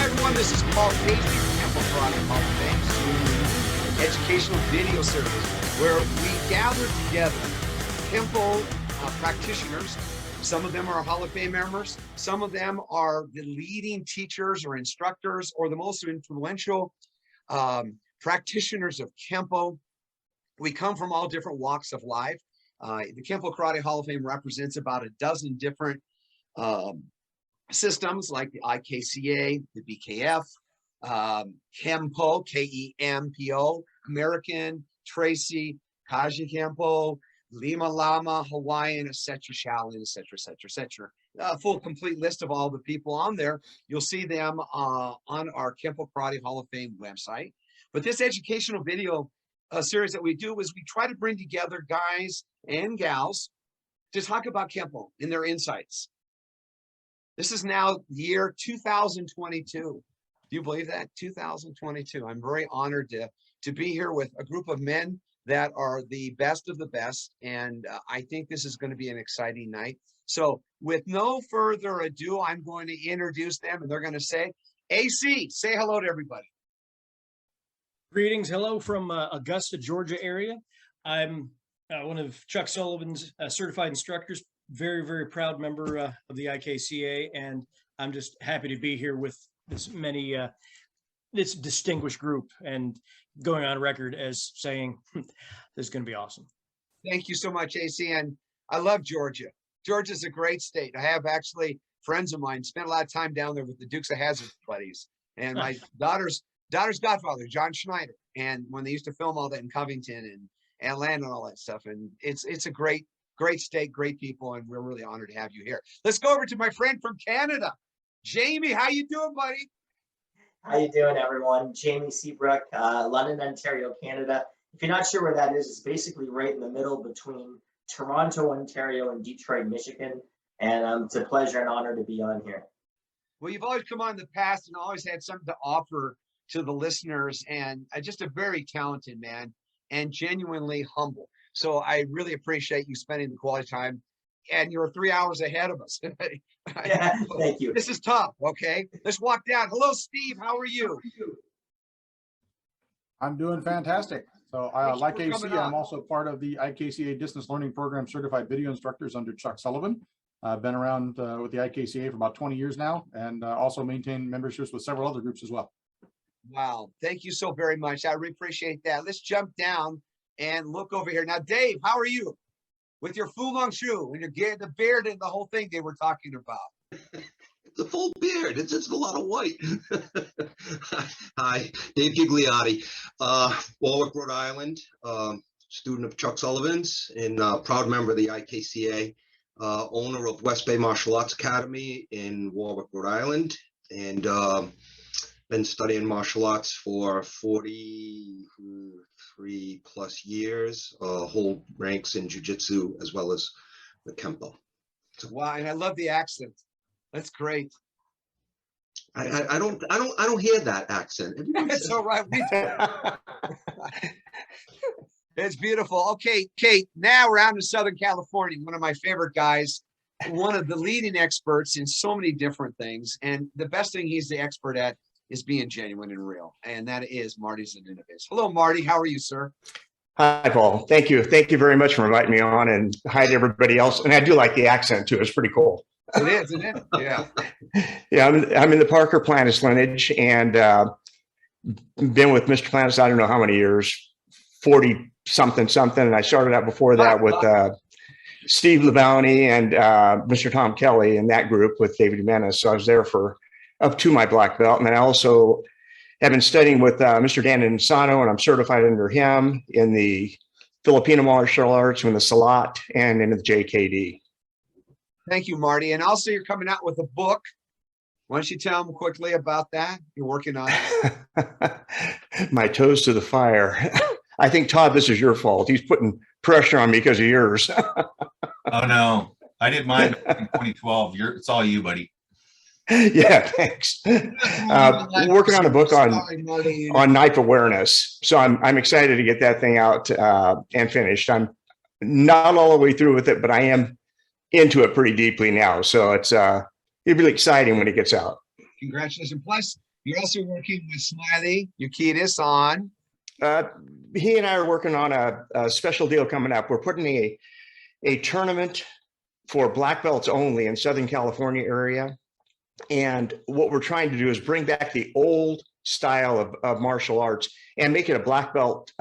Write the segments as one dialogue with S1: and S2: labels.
S1: everyone, this is Paul Paisley from Kenpo Karate Hall of Fame, educational video series where we gather together Kenpo practitioners. Some of them are Hall of Fame members. Some of them are the leading teachers or instructors or the most influential practitioners of Kenpo. We come from all different walks of life. The Kenpo Karate Hall of Fame represents about a dozen different systems like the IKCA, the BKF, Kenpo, K-E-M-P-O, American, Tracy, Kaji Kenpo, Lima Lama, Hawaiian, etc., Shaolin, etc. A full complete list of all the people on there. You'll see them on our Kenpo Karate Hall of Fame website. But this educational video series that we do is we try to bring together guys and gals to talk about Kenpo and their insights. This is now the year 2022. Do you believe that? 2022. I'm very honored to be here with a group of men that are the best of the best. And I think this is going to be an exciting night. So with no further ado, I'm going to introduce them and they're going to say, AC, say hello to everybody.
S2: Greetings. Hello from Augusta, Georgia area. I'm one of Chuck Sullivan's certified instructors, very, very proud member of the IKCA. And I'm just happy to be here with this this distinguished group and going on record as saying this is going to be awesome.
S1: Thank you so much, AC. And I love Georgia. Georgia's a great state. I have actually friends of mine spent a lot of time down there with the Dukes of Hazzard buddies. And my daughter's godfather, John Schneider. And when they used to film all that in Covington and Atlanta and all that stuff. And it's a great state, great people. And we're really honored to have you here. Let's go over to my friend from Canada. Jamie, how you doing, buddy?
S3: How you doing, everyone? Jamie Seabrook, London, Ontario, Canada. If you're not sure where that is, it's basically right in the middle between Toronto, Ontario, and Detroit, Michigan. And it's a pleasure and honor to be on here.
S1: Well, you've always come on in the past and always had something to offer to the listeners, and just a very talented man and genuinely humble. So I really appreciate you spending the quality time. And you're 3 hours ahead of us.
S3: Yeah, thank you.
S1: This is tough. Okay, let's walk down. Hello, Steve. How are you?
S4: I'm doing fantastic. So like AC, I'm also part of the IKCA Distance Learning Program Certified Video Instructors under Chuck Sullivan. I've been around with the IKCA for about 20 years now, and also maintain memberships with several other groups as well.
S1: Wow, thank you so very much. I really appreciate that. Let's jump down and look over here. Now, Dave, how are you? With your Fu Manchu and your the beard and the whole thing they were talking about.
S5: It's a full beard. It's just a lot of white. Hi, Dave Ghigliotty, Warwick, Rhode Island, student of Chuck Sullivan's and proud member of the IKCA, owner of West Bay Martial Arts Academy in Warwick, Rhode Island, and been studying martial arts for 43 plus years, hold ranks in jiu-jitsu as well as the Kenpo.
S1: So, wow, and I love the accent. That's great.
S5: I don't hear that accent.
S1: It's all right. It's beautiful. Okay, Kate, now we're out in Southern California, one of my favorite guys, one of the leading experts in so many different things. And the best thing he's the expert at is being genuine and real. And that is Marty Zaninovich. Hello, Marty. How are you, sir?
S6: Hi, Paul. Thank you. Thank you very much for inviting me on, and hi to everybody else. And I do like the accent too. It's pretty cool.
S1: It is, isn't it? Yeah.
S6: Yeah, I'm in the Parker Plantis lineage and been with Mr. Plantis, I don't know how many years, 40 something. And I started out before that with Steve Labounty and Mr. Tom Kelly in that group with David Jimenez. So I was there for up to my black belt. And then I also have been studying with Mr. Dan Insano, and I'm certified under him in the Filipino martial arts, in the Salat, and in the JKD.
S1: Thank you, Marty. And also you're coming out with a book. Why don't you tell them quickly about that? You're working on it.
S6: My toes to the fire. I think, Todd, this is your fault. He's putting pressure on me because of yours.
S7: Oh, no. I did mine back in 2012. It's all you, buddy.
S6: Yeah, thanks. Working on a book on knife awareness. So I'm excited to get that thing out and finished. I'm not all the way through with it, but I am into it pretty deeply now. So it's really exciting when it gets out.
S1: Congratulations. Plus, You're also working with Smiley Euclides on.
S6: He and I are working on a special deal coming up. We're putting a tournament for black belts only in Southern California area. And what we're trying to do is bring back the old style of martial arts and make it a black belt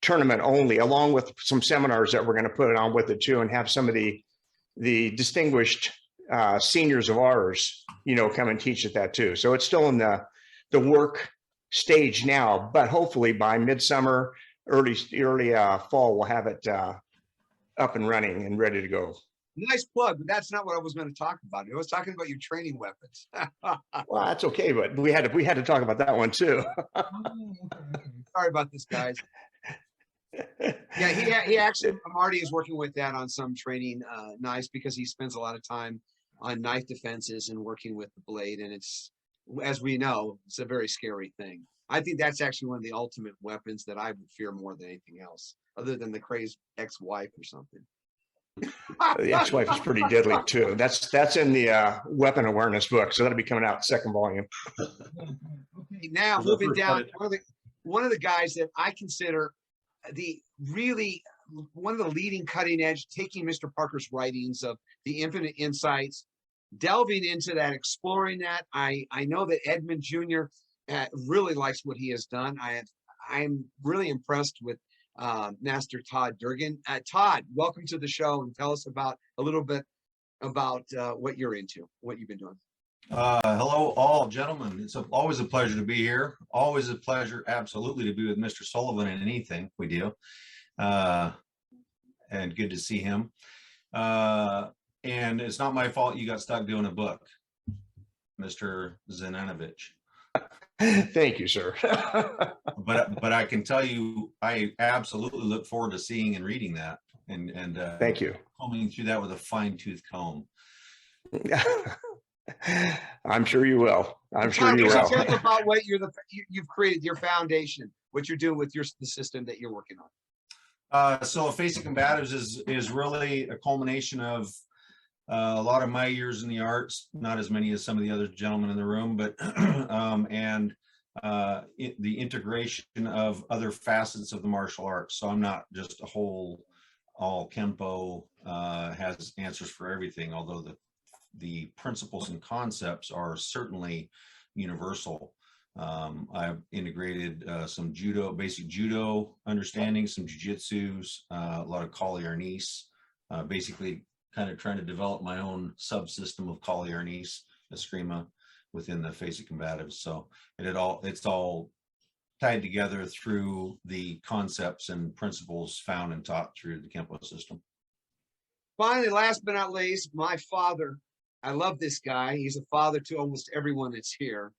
S6: tournament only, along with some seminars that we're going to put it on with it too, and have some of the distinguished seniors of ours, come and teach at that too. So it's still in the work stage now, but hopefully by midsummer, early fall, we'll have it up and running and ready to go.
S1: Nice plug, but that's not what I was going to talk about. I was talking about your training weapons.
S6: Well, that's okay, but we had to talk about that one too.
S1: Sorry about this, guys. Yeah, he actually, Marty is working with that on some training knives, because he spends a lot of time on knife defenses and working with the blade. And it's, as we know, it's a very scary thing. I think that's actually one of the ultimate weapons that I would fear more than anything else, other than the crazed ex-wife or something.
S6: The ex-wife is pretty deadly too. That's in the weapon awareness book, so that'll be coming out second volume.
S1: Okay, now moving down, one of the guys that I consider one of the leading cutting edge, taking Mr. Parker's writings of the Infinite Insights, delving into that, exploring that. I know that Edmund Jr. Really likes what he has done. I'm really impressed with Master Todd Durgan. Todd, welcome to the show, and tell us a little bit about what you're into, what you've been doing.
S7: Hello, all gentlemen. It's always a pleasure to be here. Always a pleasure, absolutely, to be with Mr. Sullivan in anything we do. And good to see him. And it's not my fault you got stuck doing a book, Mr. Zaninovich.
S6: Thank you, sir.
S7: but I can tell you, I absolutely look forward to seeing and reading that, and
S6: thank you.
S7: Combing through that with a fine-tooth comb.
S6: I'm sure you will. I'm sure you will.
S1: Tell us about what you've created, your foundation, what you're doing with the system that you're working on.
S7: So Facing Combatives is really a culmination of a lot of my years in the arts, not as many as some of the other gentlemen in the room, but the integration of other facets of the martial arts. So I'm not just all Kenpo has answers for everything, although the principles and concepts are certainly universal. I've integrated some basic judo understanding, some jujitsus, a lot of Kali Arnis, basically kind of trying to develop my own subsystem of Kali Arnis, Eskrima, within the Facing Combatives. So it's all tied together through the concepts and principles found and taught through the Kenpo system.
S1: Finally, last but not least, my father. I love this guy. He's a father to almost everyone that's here.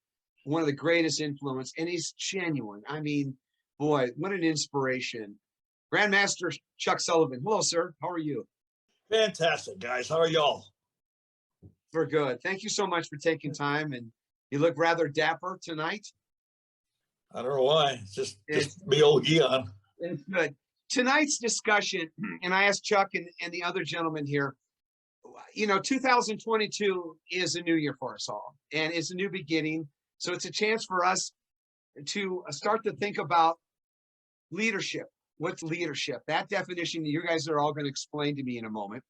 S1: One of the greatest influence, and he's genuine. I mean, boy, what an inspiration. Grandmaster Chuck Sullivan. Hello, sir. How are you?
S8: Fantastic, guys. How are y'all?
S1: We're good. Thank you so much for taking time, and you look rather dapper tonight.
S8: I don't know why. It's just me, old Eon.
S1: It's good. Tonight's discussion, and I asked Chuck and the other gentlemen here, 2022 is a new year for us all, and it's a new beginning. So it's a chance for us to start to think about leadership. What's leadership? That definition you guys are all going to explain to me in a moment.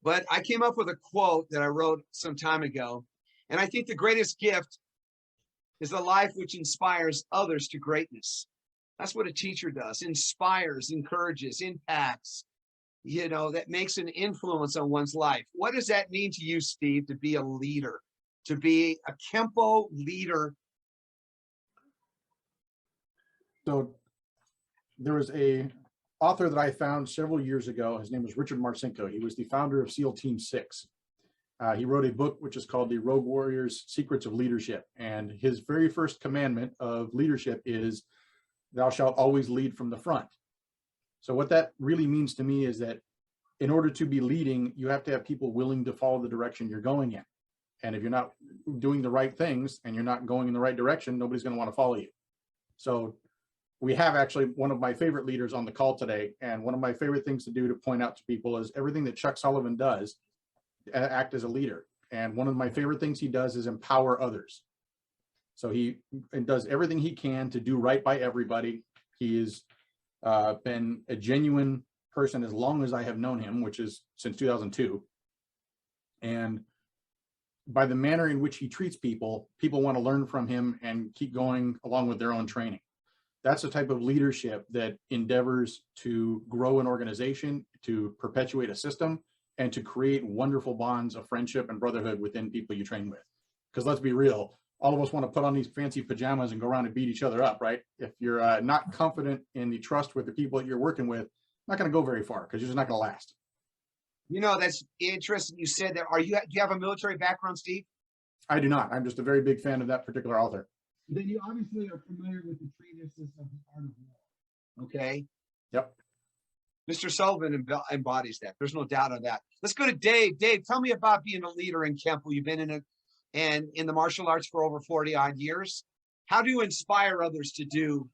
S1: But I came up with a quote that I wrote some time ago, and I think the greatest gift is a life which inspires others to greatness. That's what a teacher does: inspires, encourages, impacts, that makes an influence on one's life. What does that mean to you, Steve, to be a leader, to be a Kenpo leader?
S4: So there was a author that I found several years ago. His name was Richard Marcinko. He was the founder of SEAL Team 6. He wrote a book which is called The Rogue Warrior's Secrets of Leadership. And his very first commandment of leadership is, thou shalt always lead from the front. So what that really means to me is that in order to be leading, you have to have people willing to follow the direction you're going in. And if you're not doing the right things and you're not going in the right direction, nobody's going to want to follow you. So we have actually one of my favorite leaders on the call today. And one of my favorite things to do to point out to people is everything that Chuck Sullivan does, act as a leader. And one of my favorite things he does is empower others. So he does everything he can to do right by everybody. He has been a genuine person as long as I have known him, which is since 2002. And by the manner in which he treats people, people want to learn from him and keep going along with their own training. That's the type of leadership that endeavors to grow an organization, to perpetuate a system, and to create wonderful bonds of friendship and brotherhood within people you train with. Because let's be real, all of us want to put on these fancy pajamas and go around and beat each other up, right? If you're not confident in the trust with the people that you're working with, not going to go very far because you're just not going to last.
S1: You know, that's interesting. You said that. Do you have a military background, Steve?
S4: I do not. I'm just a very big fan of that particular author.
S1: Then you obviously are familiar with the treatises of the art of war. Okay.
S4: Yep.
S1: Mr. Sullivan embodies that. There's no doubt on that. Let's go to Dave. Dave, tell me about being a leader in Kenpo. You've been in the martial arts for over 40 odd years. How do you inspire others to do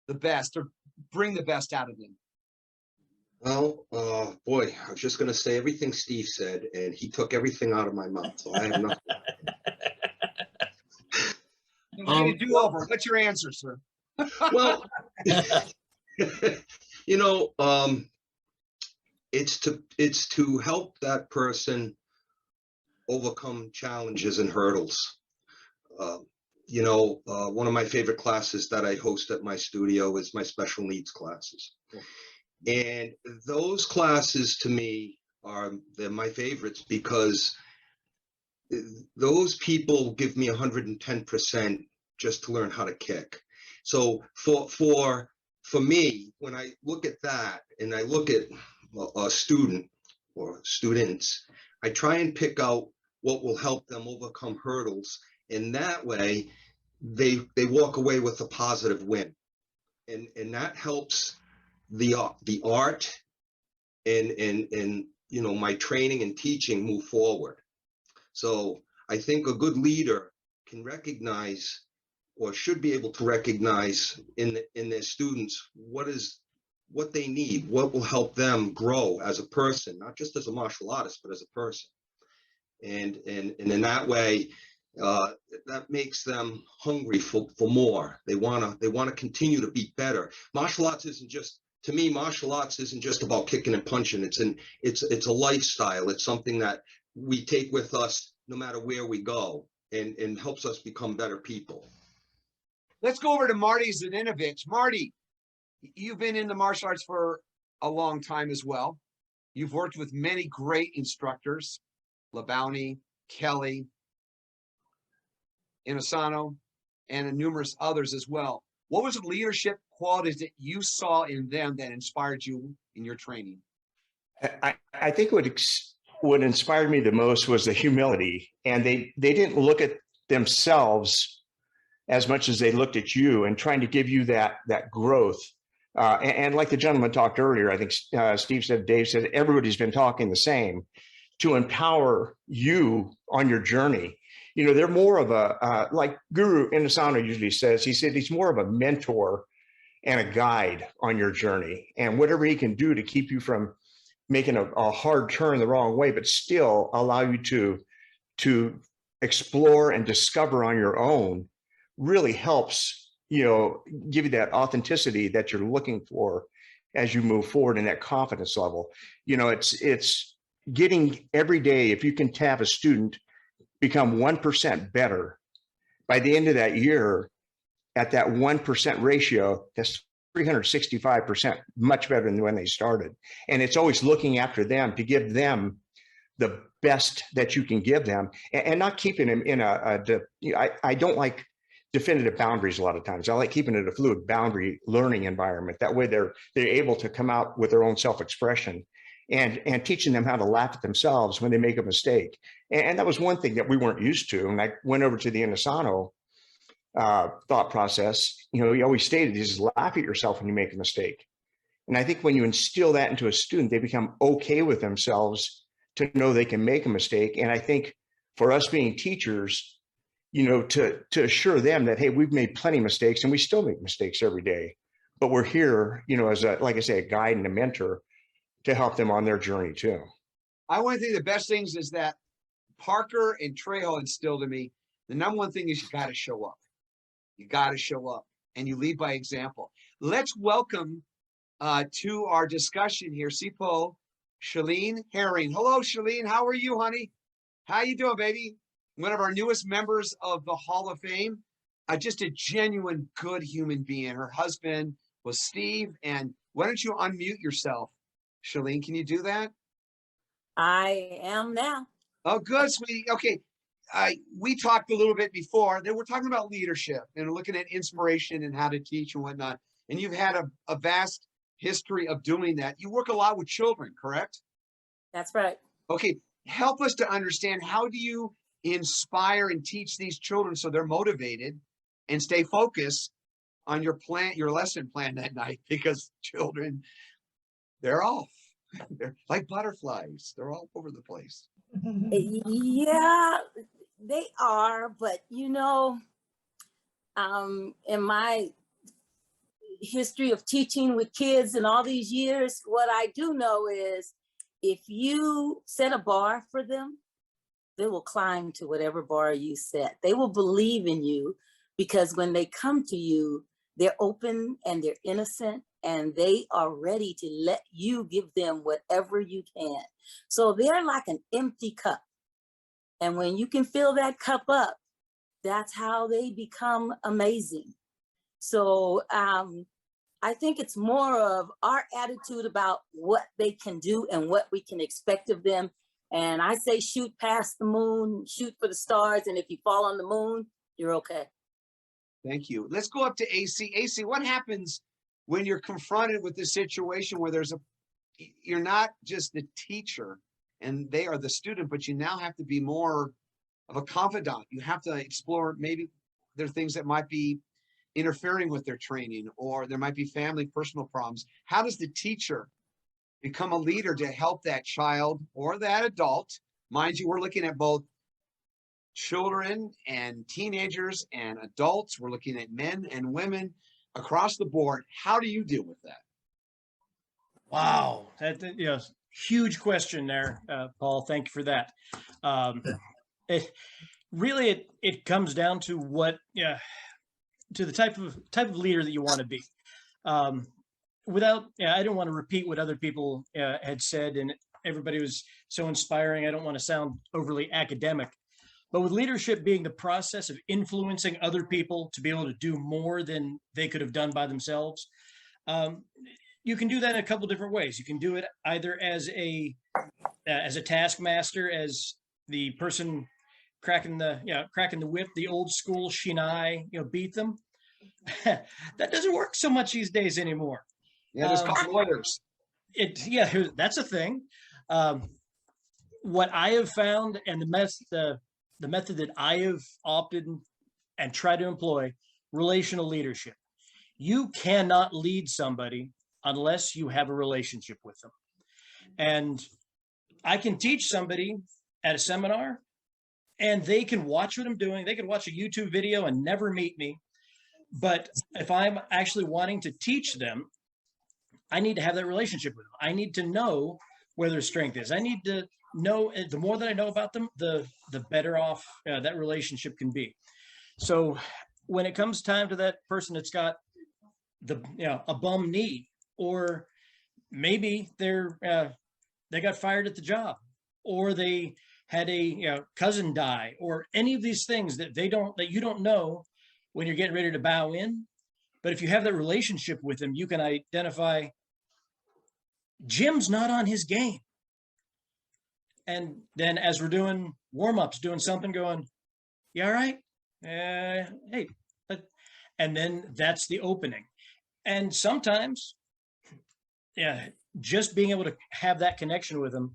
S1: the best or bring the best out of them?
S5: Well, boy, I was just going to say everything Steve said, and he took everything out of my mouth. So I have nothing.
S1: Do over. What's your answer, sir?
S5: Well, you know, it's to help that person overcome challenges and hurdles. You know, one of my favorite classes that I host at my studio is my special needs classes. And those classes to me they're my favorites because those people give me 110% just to learn how to kick. So for me, when I look at that and I look at a student or students, I try and pick out what will help them overcome hurdles. And that way they walk away with a positive win. And that helps the art and you know, my training and teaching move forward. So I think a good leader can recognize or should be able to recognize in their students what they need, what will help them grow as a person, not just as a martial artist, but as a person. And in that way, that makes them hungry for more. They wanna continue to be better. Martial arts isn't just, to me, martial arts isn't just about kicking and punching. It's a lifestyle. It's something that we take with us no matter where we go, and helps us become better people.
S1: Let's go over to Marty Zaninovich. Marty, you've been in the martial arts for a long time as well. You've worked with many great instructors, Labounty, Kelly, Inosano, and numerous others as well. What was the leadership qualities that you saw in them that inspired you in your training?
S6: I think what inspired me the most was the humility, and they didn't look at themselves as much as they looked at you and trying to give you that growth. And like the gentleman talked earlier, I think Steve said, Dave said, everybody's been talking the same, to empower you on your journey. You know, they're more of a, like Guru Inosano usually says, he said he's more of a mentor and a guide on your journey, and whatever he can do to keep you from making a hard turn the wrong way, but still allow you to explore and discover on your own, really helps, you know, give you that authenticity that you're looking for as you move forward in that confidence level. You know, it's getting every day, if you can have a student become 1% better by the end of that year, at that 1% ratio, that's 365% much better than when they started. And it's always looking after them to give them the best that you can give them, and not keeping them in I don't like definitive boundaries a lot of times. I like keeping it a fluid boundary learning environment. That way they're able to come out with their own self-expression, and teaching them how to laugh at themselves when they make a mistake. And that was one thing that we weren't used to. And I went over to the Inosano thought process. You know, he always stated, just laugh at yourself when you make a mistake. And I think when you instill that into a student, they become okay with themselves to know they can make a mistake. And I think for us being teachers, you know, to assure them that, hey, we've made plenty of mistakes and we still make mistakes every day, but we're here, you know, as a, like I say, a guide and a mentor to help them on their journey too.
S1: I want to think the best things is that Parker and Trejo instilled in me, the number one thing is you got to show up. You got to show up, and you lead by example. Let's welcome to our discussion here, Sipo, Chalene Herring. Hello, Chalene. How are you, honey? How you doing, baby? One of our newest members of the Hall of Fame. Just a genuine good human being. Her husband was Steve. And why don't you unmute yourself? Chalene, can you do that?
S9: I am now.
S1: Oh, good, sweetie. Okay. We talked a little bit before that we're talking about leadership and looking at inspiration and how to teach and whatnot. And you've had a vast history of doing that. You work a lot with children, correct?
S9: That's right.
S1: Okay. Help us to understand, how do you inspire and teach these children so they're motivated and stay focused on your lesson plan that night? Because children, they're off. They're like butterflies. They're all over the place.
S9: Yeah, they are. But, you know, in my history of teaching with kids and all these years, what I do know is if you set a bar for them, they will climb to whatever bar you set. They will believe in you, because when they come to you, they're open and they're innocent, and they are ready to let you give them whatever you can. So they're like an empty cup. And when you can fill that cup up, that's how they become amazing. So I think it's more of our attitude about what they can do and what we can expect of them. And I say, shoot past the moon, shoot for the stars. And if you fall on the moon, you're okay.
S1: Thank you. Let's go up to AC. AC, what happens when you're confronted with this situation where you're not just the teacher and they are the student, but you now have to be more of a confidant. You have to explore, maybe there are things that might be interfering with their training, or there might be family, personal problems. How does the teacher become a leader to help that child or that adult? Mind you, we're looking at both children and teenagers and adults. We're looking at men and women across the board. How do you deal with that?
S2: Wow, that huge question there, Paul. Thank you for that. It comes down to to the type of leader that you want to be. I don't want to repeat what other people had said, and everybody was so inspiring. I don't want to sound overly academic, but with leadership being the process of influencing other people to be able to do more than they could have done by themselves, you can do that in a couple different ways. You can do it either as a taskmaster, as the person cracking the whip, the old school Shinai, beat them. That doesn't work so much these days anymore.
S1: Yeah, there's called lawyers.
S2: That's a thing. What I have found, and the method that I have opted and try to employ, relational leadership. You cannot lead somebody unless you have a relationship with them. And I can teach somebody at a seminar, and they can watch what I'm doing. They can watch a YouTube video and never meet me. But if I'm actually wanting to teach them, I need to have that relationship with them. I need to know where their strength is. I need to know, the more that I know about them, the better off that relationship can be. So when it comes time to that person that's got a bum knee, or maybe they got fired at the job, or they had a cousin die, or any of these things that you don't know when you're getting ready to bow in. But if you have that relationship with them, you can identify Jim's not on his game. And then as we're doing warm-ups, doing something, going, you all right? Hey. And then that's the opening. And sometimes, just being able to have that connection with them,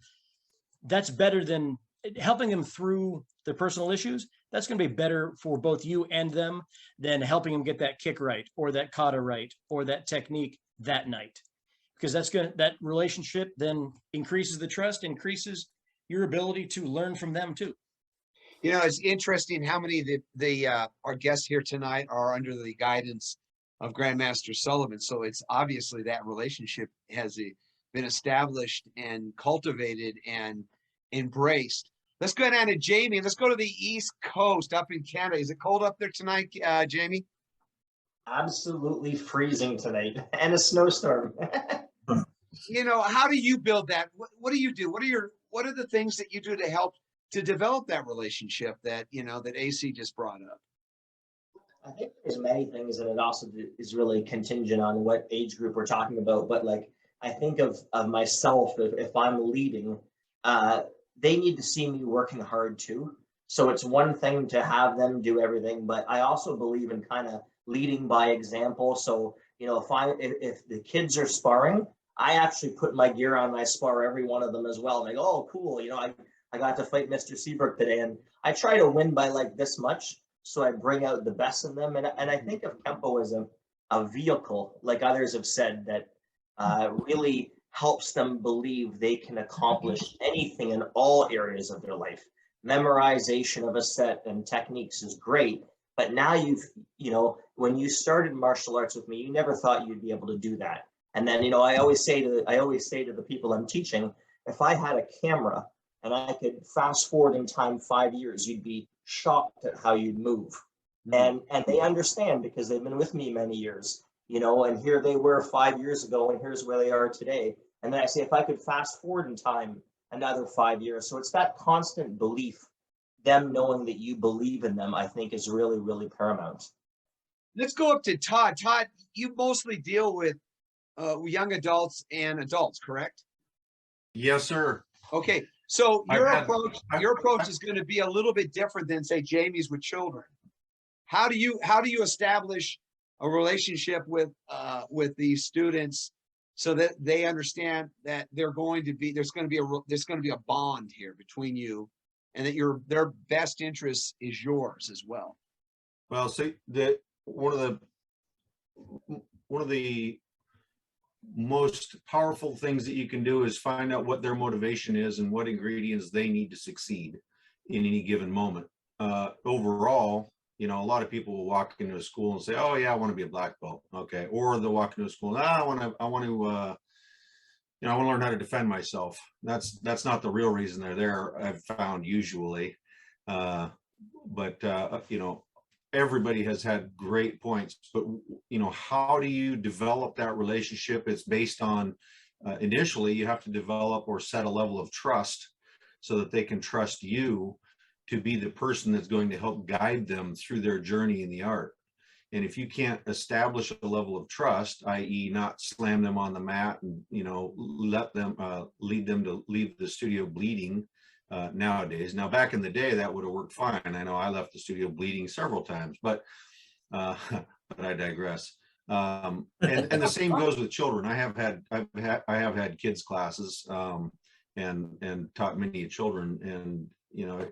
S2: that's better than helping them through their personal issues. That's going to be better for both you and them than helping them get that kick right, or that kata right, or that technique that night. Because that relationship then increases the trust, increases your ability to learn from them too.
S1: It's interesting how many of our guests here tonight are under the guidance of Grandmaster Sullivan. So it's obviously that relationship has been established and cultivated and embraced. Let's go down to Jamie. Let's go to the East Coast up in Canada. Is it cold up there tonight, Jamie?
S3: Absolutely freezing tonight and a snowstorm.
S1: You know, how do you build that? What do you do? What are the things that you do to help to develop that relationship that, you know, that AC just brought up?
S3: I think there's many things, and it also is really contingent on what age group we're talking about. But like, I think of myself, if I'm leading, they need to see me working hard too. So it's one thing to have them do everything, but I also believe in kind of leading by example. So, you know, if the kids are sparring, I actually put my gear on and I spar every one of them as well. Like, oh, cool. You know, I got to fight Mr. Seabrook today, and I try to win by like this much. So I bring out the best in them. And I think of Kenpo as a vehicle, like others have said, that really helps them believe they can accomplish anything in all areas of their life. Memorization of a set and techniques is great, but now you know, when you started martial arts with me, you never thought you'd be able to do that. And then, you know, I always say to the people I'm teaching, if I had a camera and I could fast forward in time 5 years, you'd be shocked at how you'd move. And they understand because they've been with me many years, you know, and here they were 5 years ago and here's where they are today. And then I say, if I could fast forward in time another 5 years. So it's that constant belief, them knowing that you believe in them, I think is really, really paramount.
S1: Let's go up to Todd. Todd, you mostly deal with young adults and adults, correct?
S7: Yes, sir.
S1: Okay, so your
S7: I've
S1: approach is going to be a little bit different than, say, Jamie's with children. How do you establish a relationship with these students so that they understand that there's going to be a bond here between you, and that their best interest is yours as well?
S7: Well, see, one of the most powerful things that you can do is find out what their motivation is and what ingredients they need to succeed in any given moment. Overall, you know, a lot of people will walk into a school and say, "Oh yeah, I want to be a black belt." Okay, or they'll walk into a school and I want to learn how to defend myself. That's not the real reason they're there, I've found usually. You know, everybody has had great points, but you know, how do you develop that relationship? It's based on initially you have to develop or set a level of trust so that they can trust you to be the person that's going to help guide them through their journey in the art. And if you can't establish a level of trust, i.e. not slam them on the mat and, you know, let them lead them to leave the studio bleeding nowadays. Now, back in the day, that would have worked fine. I know I left the studio bleeding several times, but I digress. And the same goes with children. I have had kids classes and taught many children, and you know,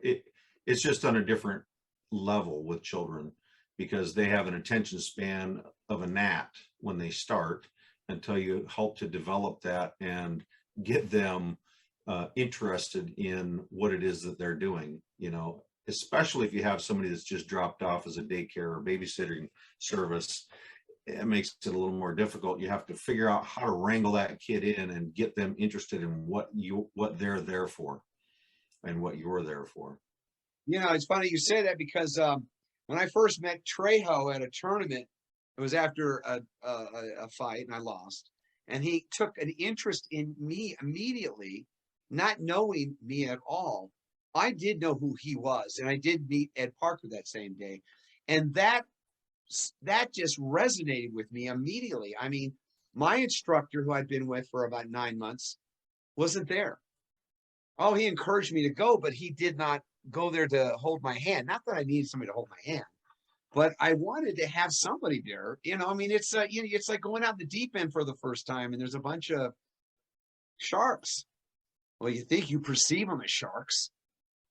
S7: it's just on a different level with children because they have an attention span of a gnat when they start until you help to develop that and get them interested in what it is that they're doing, you know, especially if you have somebody that's just dropped off as a daycare or babysitting service. It makes it a little more difficult. You have to figure out how to wrangle that kid in and get them interested in what they're there for and what you're there for.
S1: You know, it's funny you say that because when I first met Trejo at a tournament, it was after a fight and I lost, and he took an interest in me immediately, not knowing me at all. I did know who he was, and I did meet Ed Parker that same day, and that just resonated with me immediately. I mean, my instructor, who I'd been with for about 9 months, wasn't there. Oh, he encouraged me to go, but he did not go there to hold my hand. Not that I needed somebody to hold my hand, but I wanted to have somebody there. You know, I mean, it's you know, it's like going out the deep end for the first time, and there's a bunch of sharks. Well, you think you perceive them as sharks,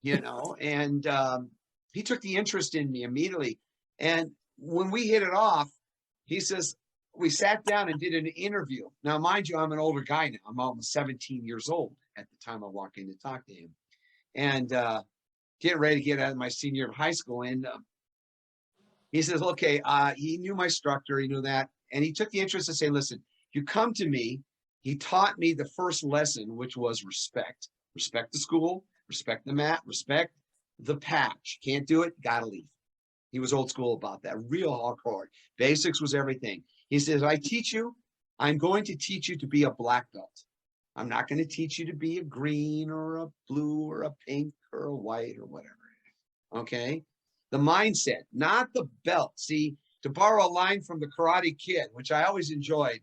S1: you know, and he took the interest in me immediately. And when we hit it off, he says, we sat down and did an interview. Now, mind you, I'm an older guy now. I'm almost 17 years old at the time I walked in to talk to him. And getting ready to get out of my senior year of high school. And he says, okay, he knew my instructor, he knew that. And he took the interest to say, listen, you come to me. He taught me the first lesson, which was respect. Respect the school, respect the mat, respect the patch. Can't do it, gotta leave. He was old school about that, real hardcore. Basics was everything. He says, I'm going to teach you to be a black belt. I'm not going to teach you to be a green or a blue or a pink or a white or whatever. Okay. The mindset, not the belt. See, to borrow a line from the Karate Kid, which I always enjoyed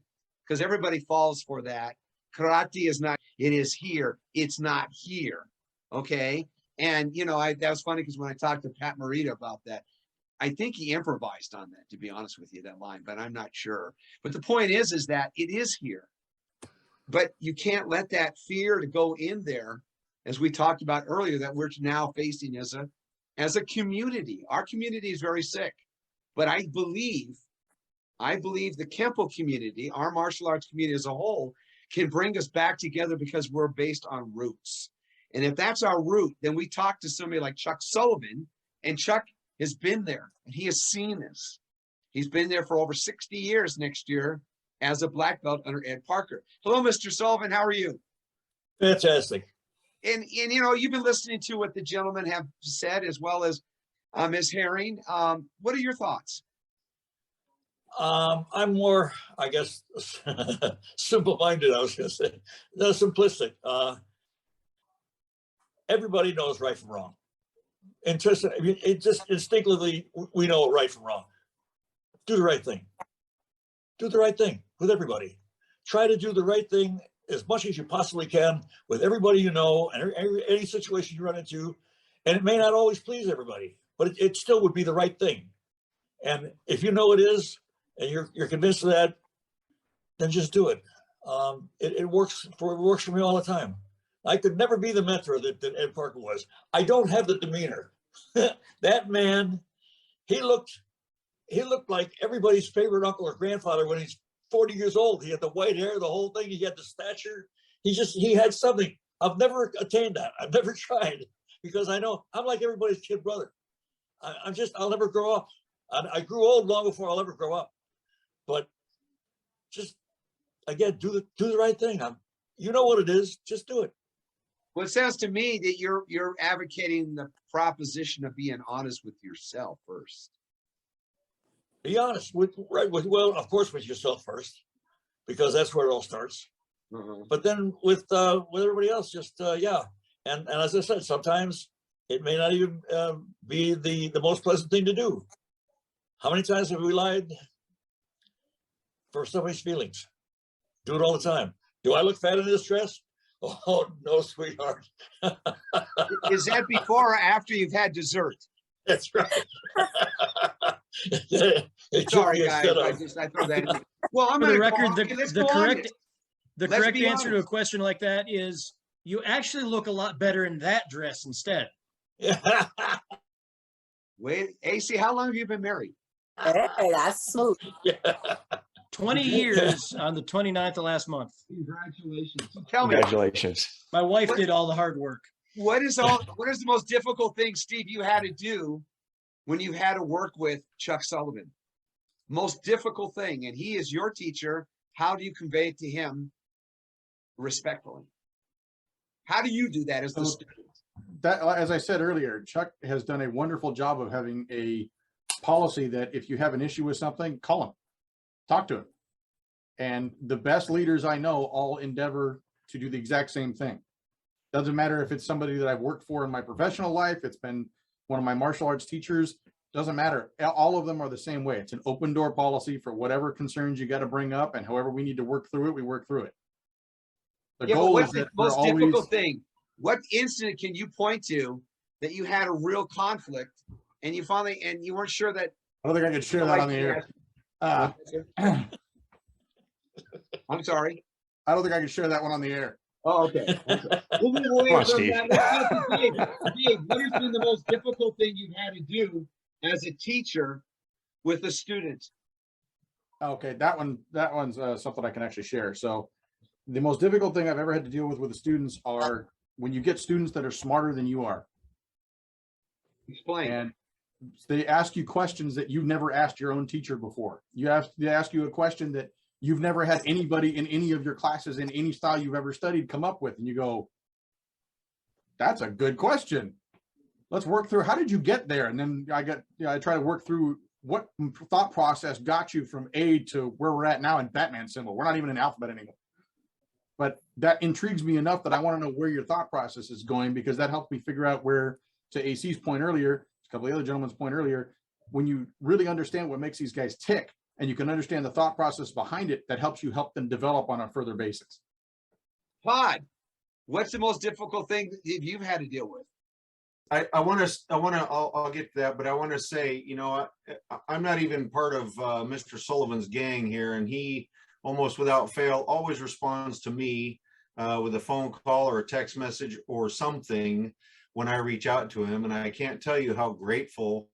S1: because everybody falls for that. Karate is not, it is here. It's not here. Okay. And, you know, that was funny because when I talked to Pat Morita about that, I think he improvised on that, to be honest with you, that line, but I'm not sure. But the point is that it is here. But you can't let that fear to go in there, as we talked about earlier, that we're now facing as a community. Our community is very sick. But I believe the Kenpo community, our martial arts community as a whole, can bring us back together because we're based on roots. And if that's our root, then we talk to somebody like Chuck Sullivan, and Chuck has been there and he has seen this. He's been there for over 60 years next year as a black belt under Ed Parker. Hello, Mr. Sullivan. How are you?
S8: Fantastic.
S1: And you know, you've been listening to what the gentlemen have said, as well as Ms. Herring. What are your thoughts?
S8: I'm more, I guess, simple-minded, I was going to say. No, simplistic. Everybody knows right from wrong. And just, I mean, it just instinctively, we know right from wrong. Do the right thing. Do the right thing with everybody. Try to do the right thing as much as you possibly can with everybody you know and any situation you run into. And it may not always please everybody, but it still would be the right thing. And if you know it is, and you're convinced of that, then just do it. It works for me all the time. I could never be the mentor that Ed Parker was. I don't have the demeanor. That man, he looked like everybody's favorite uncle or grandfather when he's 40 years old. He had the white hair, the whole thing. He had the stature. He had something. I've never attained that. I've never tried because I know I'm like everybody's kid brother. I'll never grow up. I grew old long before I'll ever grow up. But just, again, do the right thing. You know what it is. Just do it.
S1: Well, it sounds to me that you're advocating the proposition of being honest with yourself first.
S8: Be honest well, of course, with yourself first, because that's where it all starts. But then with everybody else, just yeah. And as I said, sometimes it may not even be the most pleasant thing to do. How many times have we lied for somebody's feelings? Do it all the time. Do I look fat in this dress? Oh no, sweetheart.
S1: Is that before or after you've had dessert?
S8: That's right.
S1: Sorry, guys. I throw that in. Well, I'm
S2: For
S1: going
S2: the
S1: to
S2: record, the correct
S1: be
S2: answer to a
S1: honest.
S2: question like that is you actually look a lot better in that dress instead.
S1: Wait, AC, how long have you been married?
S9: Hey, that's smooth.
S2: 20 years on the 29th of last month.
S1: Congratulations. So tell me,
S6: Congratulations.
S2: My wife did all the hard work.
S1: what is the most difficult thing, Steve, you had to do when you had to work with Chuck Sullivan? Most difficult thing, and he is your teacher. How do you convey it to him respectfully? How do you do that as the student?
S4: That, as I said earlier, Chuck has done a wonderful job of having a policy that if you have an issue with something, call him, talk to him. And the best leaders I know all endeavor to do the exact same thing. Doesn't matter if it's somebody that I've worked for in my professional life, it's been one of my martial arts teachers, doesn't matter. All of them are the same way. It's an open door policy for whatever concerns you got to bring up, and however we need to work through it, we work through it. The goal is that
S1: most difficult thing. What incident can you point to that you had a real conflict and you finally, and you weren't sure that?
S4: I don't think I could share that on the air.
S1: I'm sorry.
S4: I don't think I can share that one on the air.
S1: Oh, okay. We'll move away
S6: Come on,
S1: from
S6: Steve.
S1: that. Let's go to Dave. Dave, what has been the most difficult thing you've had to do as a teacher with a student?
S4: Okay, that one's something I can actually share. So the most difficult thing I've ever had to deal with the students are when you get students that are smarter than you are.
S1: Explain.
S4: And they ask you questions that you've never asked your own teacher before. They ask you a question that you've never had anybody in any of your classes in any style you've ever studied come up with. And you go, that's a good question. let's work through, how did you get there? And then I try to work through what thought process got you from A to where we're at now in Batman symbol. We're not even in alphabet anymore. But that intrigues me enough that I want to know where your thought process is going, because that helps me figure out where, to AC's point earlier, a couple of the other gentlemen's point earlier, when you really understand what makes these guys tick and you can understand the thought process behind it, that helps you help them develop on a further basis.
S1: Todd, what's the most difficult thing that you've had to deal with?
S7: I'll get to that, but I want to say, you know, I'm not even part of Mr. Sullivan's gang here, and he almost without fail always responds to me with a phone call or a text message or something when I reach out to him. And I can't tell you how grateful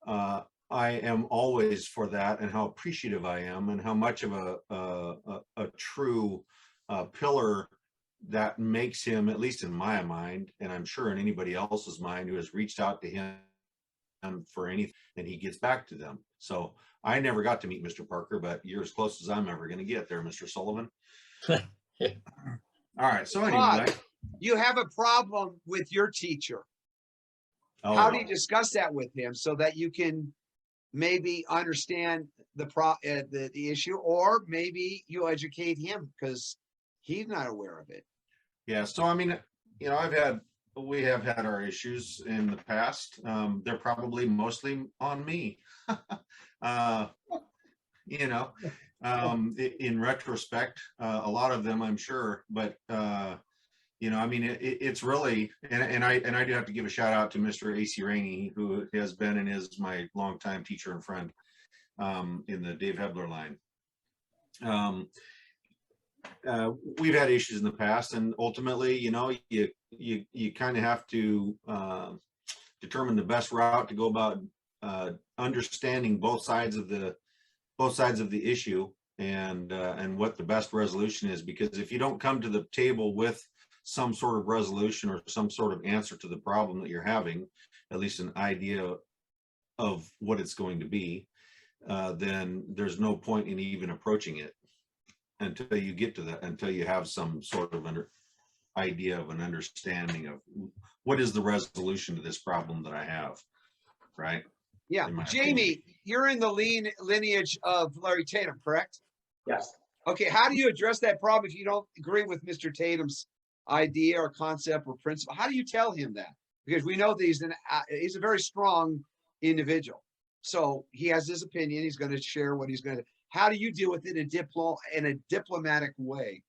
S7: I am always for that, and how appreciative I am, and how much of a true pillar that makes him, at least in my mind, and I'm sure in anybody else's mind who has reached out to him for anything, and he gets back to them. So I never got to meet Mr. Parker, but you're as close as I'm ever going to get there, Mr. Sullivan. All right. So anyway,
S1: Todd, you have a problem with your teacher. How do you discuss that with him so that you can maybe understand the issue, or maybe you educate him because he's not aware of it?
S7: Yeah. So, I mean, you know, we have had our issues in the past. They're probably mostly on me, you know, in retrospect, a lot of them, I'm sure, but, you know, I mean, it's really, and I do have to give a shout out to Mr. A.C. Rainey, who has been and is my longtime teacher and friend in the Dave Hebler line. We've had issues in the past, and ultimately, you know, you kind of have to determine the best route to go about understanding both sides of the issue, and what the best resolution is. Because if you don't come to the table with some sort of resolution or some sort of answer to the problem that you're having, at least an idea of what it's going to be, then there's no point in even approaching it until you get to that, until you have some sort of idea of an understanding of what is the resolution to this problem that I have, right?
S1: Yeah. Jamie, you're in the lineage of Larry Tatum, correct?
S3: Yes.
S1: Okay, how do you address that problem if you don't agree with Mr. Tatum's idea or concept or principle? How do you tell him that? Because we know that he's a very strong individual. So he has his opinion. He's going to share what he's going to. How do you deal with it in a diplomatic way?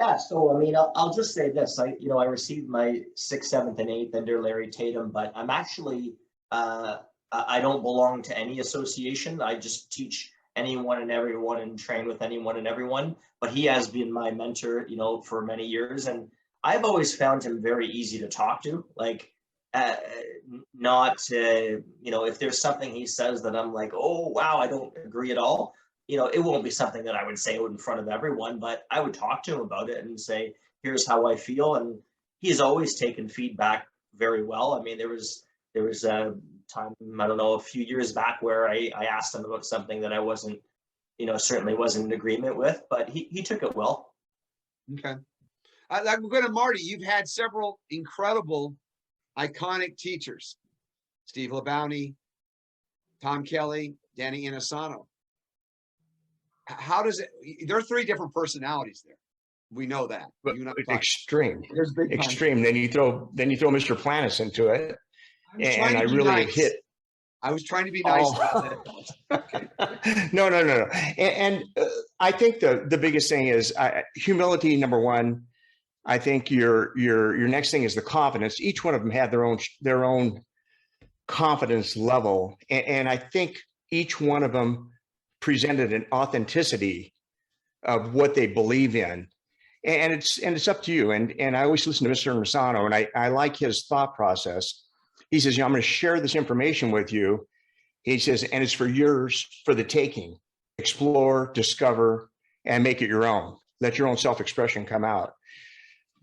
S3: Yeah, so I mean, I'll just say this. I received my 6th, 7th, and 8th under Larry Tatum, but I'm actually I don't belong to any association. I just teach anyone and everyone and train with anyone and everyone. But he has been my mentor, you know, for many years, and I've always found him very easy to talk to. Like, you know, if there's something he says that I'm like, oh wow, I don't agree at all, you know, it won't be something that I would say in front of everyone, but I would talk to him about it and say, here's how I feel. And he's always taken feedback very well. I mean, there was a time, I don't know, a few years back where I asked him about something that I wasn't, you know, certainly wasn't in agreement with, but he took it well.
S1: Okay. We're going to Marty. You've had several incredible, iconic teachers: Steve LeBounty, Tom Kelly, Danny Inosanto. How does it? There are 3 different personalities there. We know that.
S6: But extreme.
S1: There's big
S6: extreme. Then you throw Mr. Planus into it, and I really have hit.
S1: I was trying to be nice.
S6: Okay. No. And I think the biggest thing is humility. Number one. I think your next thing is the confidence. Each one of them had their own confidence level, and I think each one of them presented an authenticity of what they believe in, and it's up to you. And I always listen to Mr. Inosanto, and I like his thought process. He says, I'm going to share this information with you. He says, and it's for yours for the taking. Explore, discover, and make it your own. Let your own self-expression come out.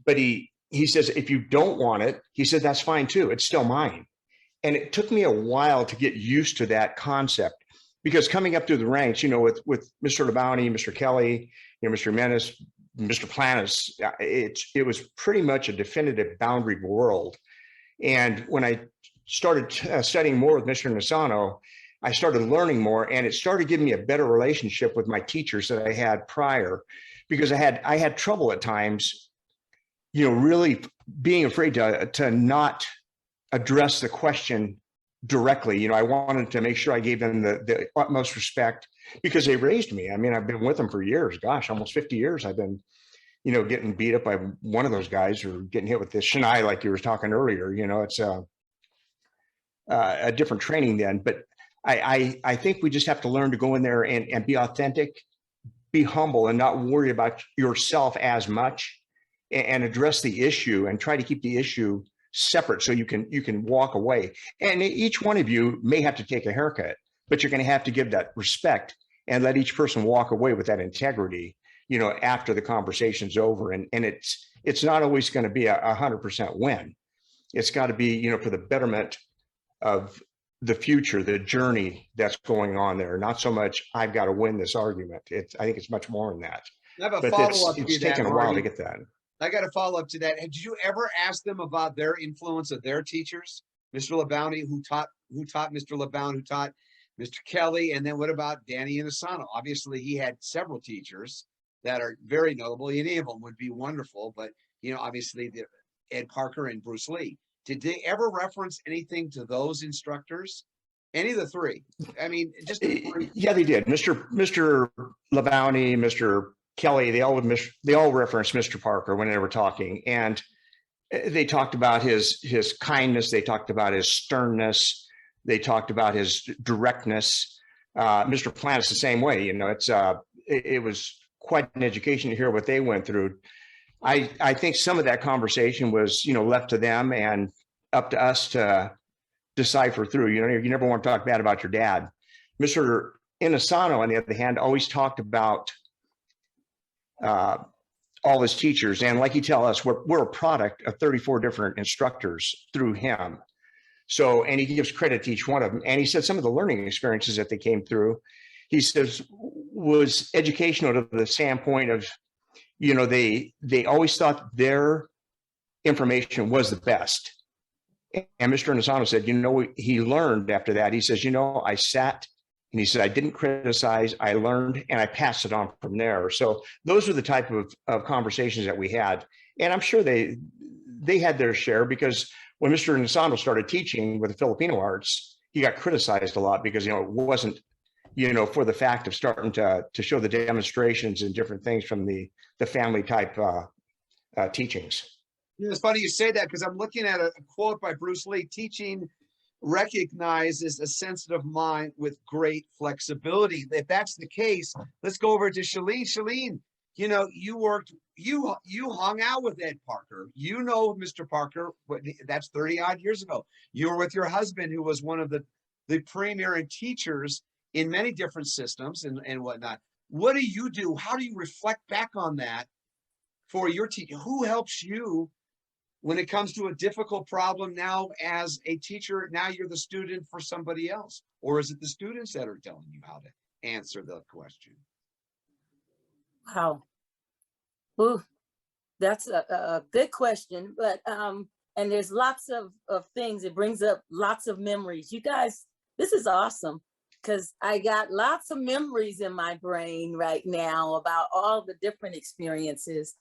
S6: But he says, if you don't want it, he said, that's fine too. It's still mine. And it took me a while to get used to that concept, because coming up through the ranks, you know, with Mr. LeBounty, Mr. Kelly, you know, Mr. Menace, Mr. Planus, it was pretty much a definitive boundary world. And when I started studying more with Mr. Nisano, I started learning more, and it started giving me a better relationship with my teachers that I had prior, because I had trouble at times, really being afraid to not address the question directly. I wanted to make sure I gave them the utmost respect because they raised me. I mean, I've been with them for years, gosh, almost 50 years. I've been, getting beat up by one of those guys or getting hit with this Shinai, like you were talking earlier. It's a different training then, but I think we just have to learn to go in there and be authentic, be humble, and not worry about yourself as much, and address the issue and try to keep the issue separate so you can walk away. And each one of you may have to take a haircut, but you're going to have to give that respect and let each person walk away with that integrity, after the conversation's over. And it's not always going to be a 100% win. It's got to be, for the betterment of the future, the journey that's going on there. Not so much, I've got to win this argument. I think it's much more than that.
S1: I have a
S6: But
S1: follow-up
S6: it's
S1: to that,
S6: taken a while
S1: Marty.
S6: to get that.
S1: I got a follow-up to that. Did you ever ask them about their influence of their teachers? Mr. LeBounty, who taught Mr. LeBounty, who taught Mr. Kelly, and then what about Danny Inosanto? Obviously, he had several teachers that are very notable. Any of them would be wonderful, but obviously Ed Parker and Bruce Lee. Did they ever reference anything to those instructors? Any of the three? I mean, just
S6: yeah, they did. Mr. LeBounty, Mr. Kelly, they all referenced Mr. Parker when they were talking, and they talked about his kindness. They talked about his sternness. They talked about his directness. Mr. Plantis the same way. It was quite an education to hear what they went through. I think some of that conversation was left to them and up to us to decipher through. You never want to talk bad about your dad. Mr. Inosanto, on the other hand, always talked about all his teachers, and like he tell us, we're a product of 34 different instructors through him. So, and he gives credit to each one of them. And he said some of the learning experiences that they came through, he says, was educational to the standpoint of, they always thought their information was the best. And Mr. Inosanto said, he learned after that. He says, I sat, and he said, I didn't criticize, I learned, and I passed it on from there. So those are the type of conversations that we had. And I'm sure they had their share, because when Mr. Inosanto started teaching with the Filipino arts, he got criticized a lot because, it wasn't, for the fact of starting to show the demonstrations and different things from the family type teachings.
S1: It's funny you say that, because I'm looking at a quote by Bruce Lee: teaching recognizes a sensitive mind with great flexibility. If that's the case, let's go over to Chalene. Chalene, you hung out with Ed Parker. Mr. Parker, that's 30 odd years ago. You were with your husband, who was one of the premier teachers in many different systems and whatnot. What do you do? How do you reflect back on that for your teacher? Who helps you when it comes to a difficult problem now as a teacher? Now you're the student for somebody else, or is it the students that are telling you how to answer the question?
S9: Wow. Ooh, that's a good question, but and there's lots of things. It brings up lots of memories. You guys, this is awesome, because I got lots of memories in my brain right now about all the different experiences.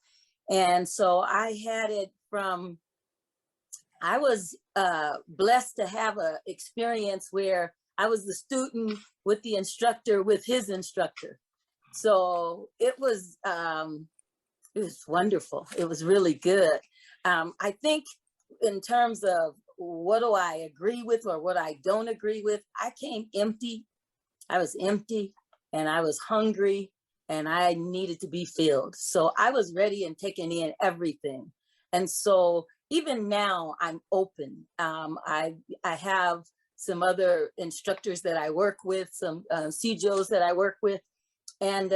S9: And so I had it from, I was blessed to have an experience where I was the student with the instructor with his instructor. So it was wonderful. It was really good. I think in terms of what do I agree with or what I don't agree with, I came empty. I was empty and I was hungry and I needed to be filled. So I was ready and taking in everything. And so even now I'm open. I have some other instructors that I work with, some CJOs that I work with. And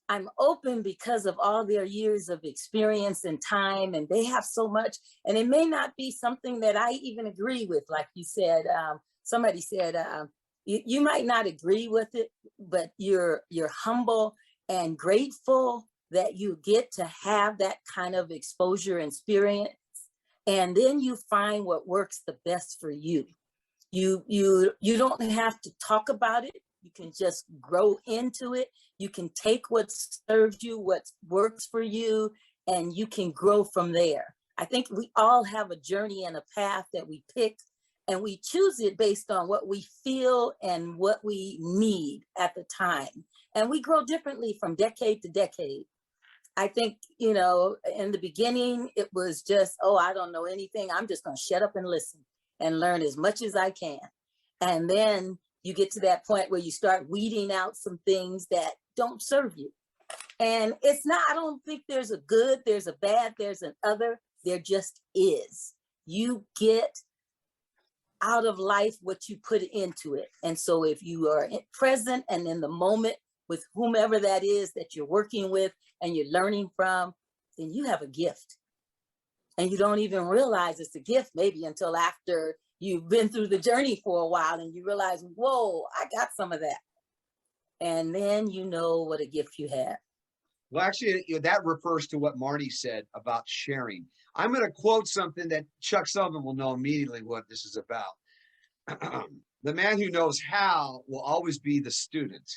S9: I'm open because of all their years of experience and time, and they have so much, and it may not be something that I even agree with. Like you said, somebody said, you might not agree with it, but you're humble and grateful that you get to have that kind of exposure and experience. And then you find what works the best for you. You don't have to talk about it. You can just grow into it. You can take what serves you, what works for you, and you can grow from there. I think we all have a journey and a path that we pick, and we choose it based on what we feel and what we need at the time. And we grow differently from decade to decade. I think, you know, in the beginning, it was just, oh, I don't know anything. I'm just going to shut up and listen and learn as much as I can. And then you get to that point where you start weeding out some things that don't serve you. And it's not, I don't think there's a good, there's a bad, there's an other. There just is. You get out of life what you put into it. And so if you are present and in the moment with whomever that is that you're working with and you're learning from, then you have a gift. And you don't even realize it's a gift maybe until after you've been through the journey for a while and you realize, whoa, I got some of that. And then you know what a gift you have.
S1: Well, actually, that refers to what Marty said about sharing. I'm going to quote something that Chuck Sullivan will know immediately what this is about. The man who knows how will always be the student,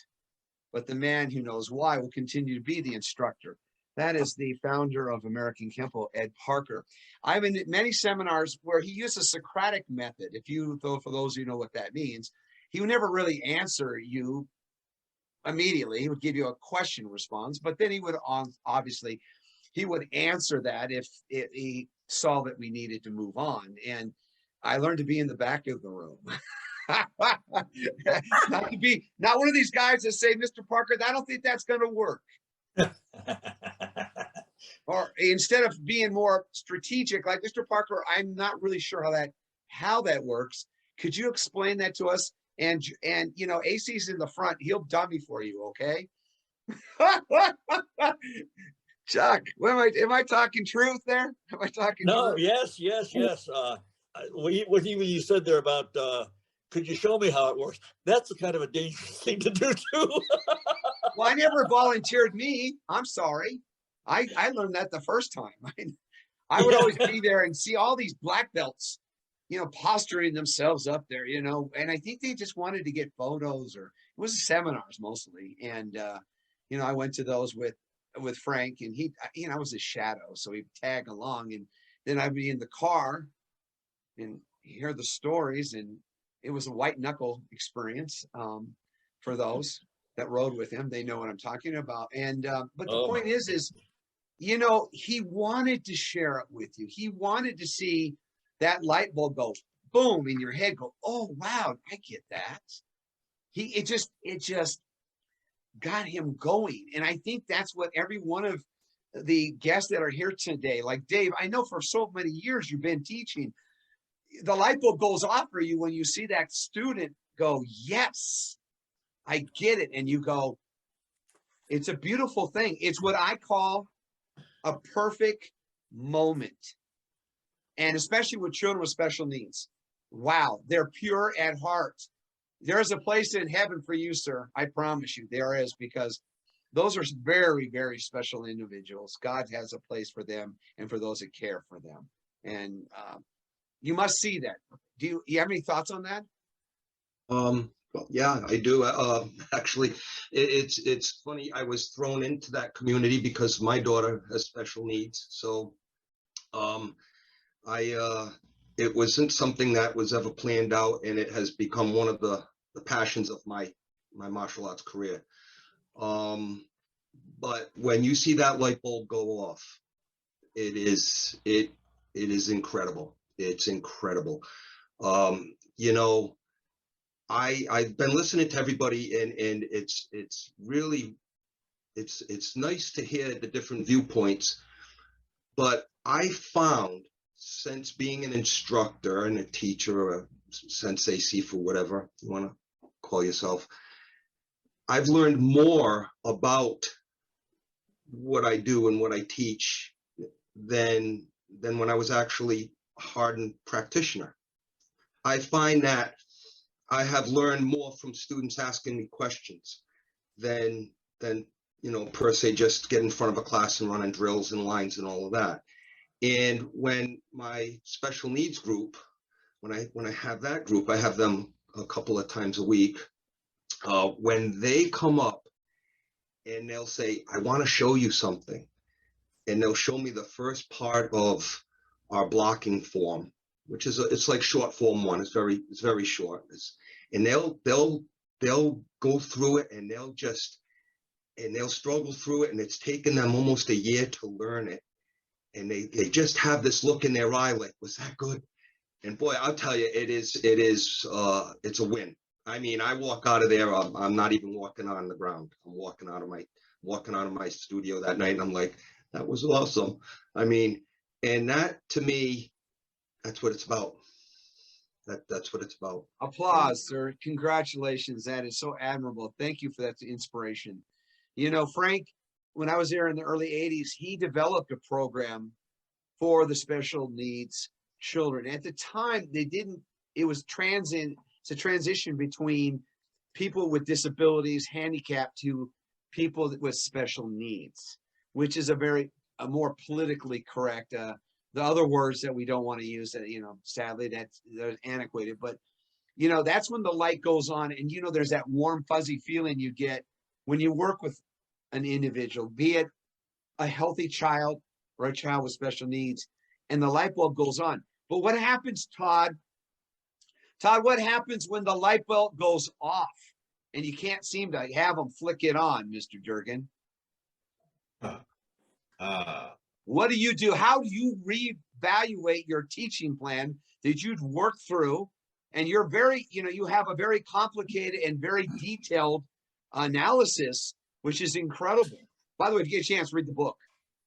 S1: but the man who knows why will continue to be the instructor. That is the founder of American Kenpo, Ed Parker. I've been at many seminars where he used a Socratic method. For those who know what that means, he would never really answer you immediately. He would give you a question response, but then he would obviously he would answer that if he saw that we needed to move on. And I learned to be in the back of the room. not one of these guys that say, Mr. Parker, I don't think that's going to work. Or instead of being more strategic, like, Mr. Parker, I'm not really sure how that works. Could you explain that to us? And you know, AC's in the front. He'll dummy for you, okay? Chuck, am I talking truth there? Am I talking
S8: No,
S1: truth?
S8: yes. What even you said there about, could you show me how it works? That's a kind of a dangerous thing to do too.
S1: Well, I never volunteered me. I'm sorry. I learned that the first time. I would always be there and see all these black belts, you know, posturing themselves up there, you know, and I think they just wanted to get photos, or it was seminars mostly. And, you know, I went to those with Frank, and he, you know, I was his shadow. So he'd tag along, and then I'd be in the car and hear the stories. And it was a white knuckle experience for those that rode with him. They know what I'm talking about. And, but the point is, you know, he wanted to share it with you. He wanted to see that light bulb go boom in your head, go, oh, wow, I get that. It just got him going. And I think that's what every one of the guests that are here today, like Dave, I know for so many years you've been teaching, the light bulb goes off for you when you see that student go, yes, I get it. And you go, it's a beautiful thing. It's what I call a perfect moment. And especially with children with special needs. Wow, they're pure at heart. There's a place in heaven for you, sir. I promise you there is, because those are very, very special individuals. God has a place for them and for those that care for them. And you must see that. Do you have any thoughts on that?
S5: Well, yeah, I do. Actually, it's funny. I was thrown into that community because my daughter has special needs. So it wasn't something that was ever planned out, and it has become one of the passions of my martial arts career. But when you see that light bulb go off, it is incredible. It's incredible. You know, I've been listening to everybody, and it's really it's nice to hear the different viewpoints. But I found, since being an instructor and a teacher, or a sensei, sifu, whatever you want to call yourself, I've learned more about what I do and what I teach than when I was actually a hardened practitioner. I find that I have learned more from students asking me questions than you know, per se, just get in front of a class and running drills and lines and all of that. And when my special needs group, when I have that group, I have them a couple of times a week. When they come up and they'll say, I want to show you something. And they'll show me the first part of our blocking form, which is it's like short form 1. It's very short. And they'll go through it, and they'll struggle through it, and it's taken them almost a year to learn it. And they just have this look in their eye like, was that good? And boy, I'll tell you, it's a win. I mean, I walk out of there, I'm not even walking on the ground. I'm walking out of my studio that night, and I'm like, that was awesome. I mean, and that to me, that's what it's about. That's what it's about.
S1: Applause, sir. Congratulations. That is so admirable. Thank you for that inspiration. You know, Frank, when I was there in the early 80s, he developed a program for the special needs children. At the time, it was it's a transition between people with disabilities, handicapped, to people with special needs, which is a more politically correct, the other words that we don't want to use, that, sadly that's antiquated, but that's when the light goes on, and there's that warm fuzzy feeling you get when you work with an individual, be it a healthy child or a child with special needs, and the light bulb goes on. But what happens, Todd, what happens when the light bulb goes off and you can't seem to have them flick it on, Mr. Durgan? What do you do? How do you reevaluate your teaching plan that you'd work through? And you're you have a very complicated and very detailed analysis, which is incredible. By the way, if you get a chance, read the book.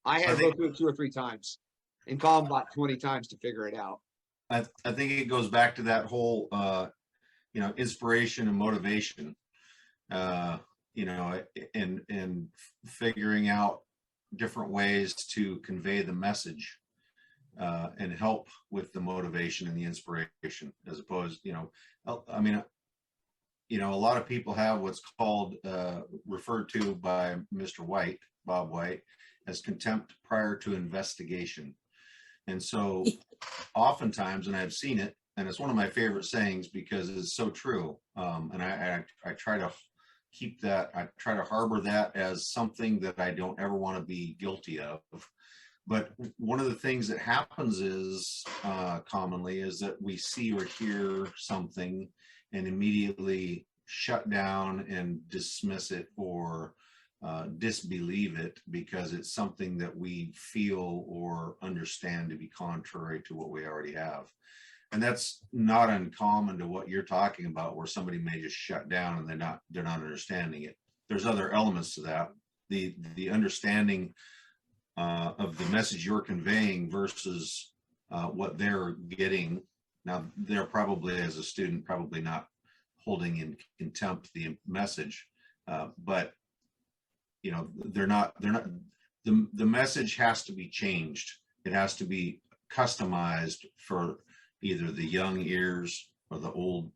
S1: I had to go through it 2 or 3 times and call them about 20 times to figure it out.
S7: I think it goes back to that whole, inspiration and motivation, and figuring out different ways to convey the message and help with the motivation and the inspiration, as opposed, a lot of people have what's called, referred to by Mr. White, Bob White, as contempt prior to investigation. And so oftentimes, and I've seen it, and it's one of my favorite sayings because it's so true. And I try to keep that, I try to harbor that as something that I don't ever want to be guilty of. But one of the things that happens is commonly is that we see or hear something and immediately shut down and dismiss it or disbelieve it because it's something that we feel or understand to be contrary to what we already have. And that's not uncommon to what you're talking about, where somebody may just shut down and they're not understanding it. There's other elements to that. The understanding of the message you're conveying versus what they're getting. Now, they're probably, as a student, probably not holding in contempt the message, but the message has to be changed. It has to be customized for either the young ears or the old,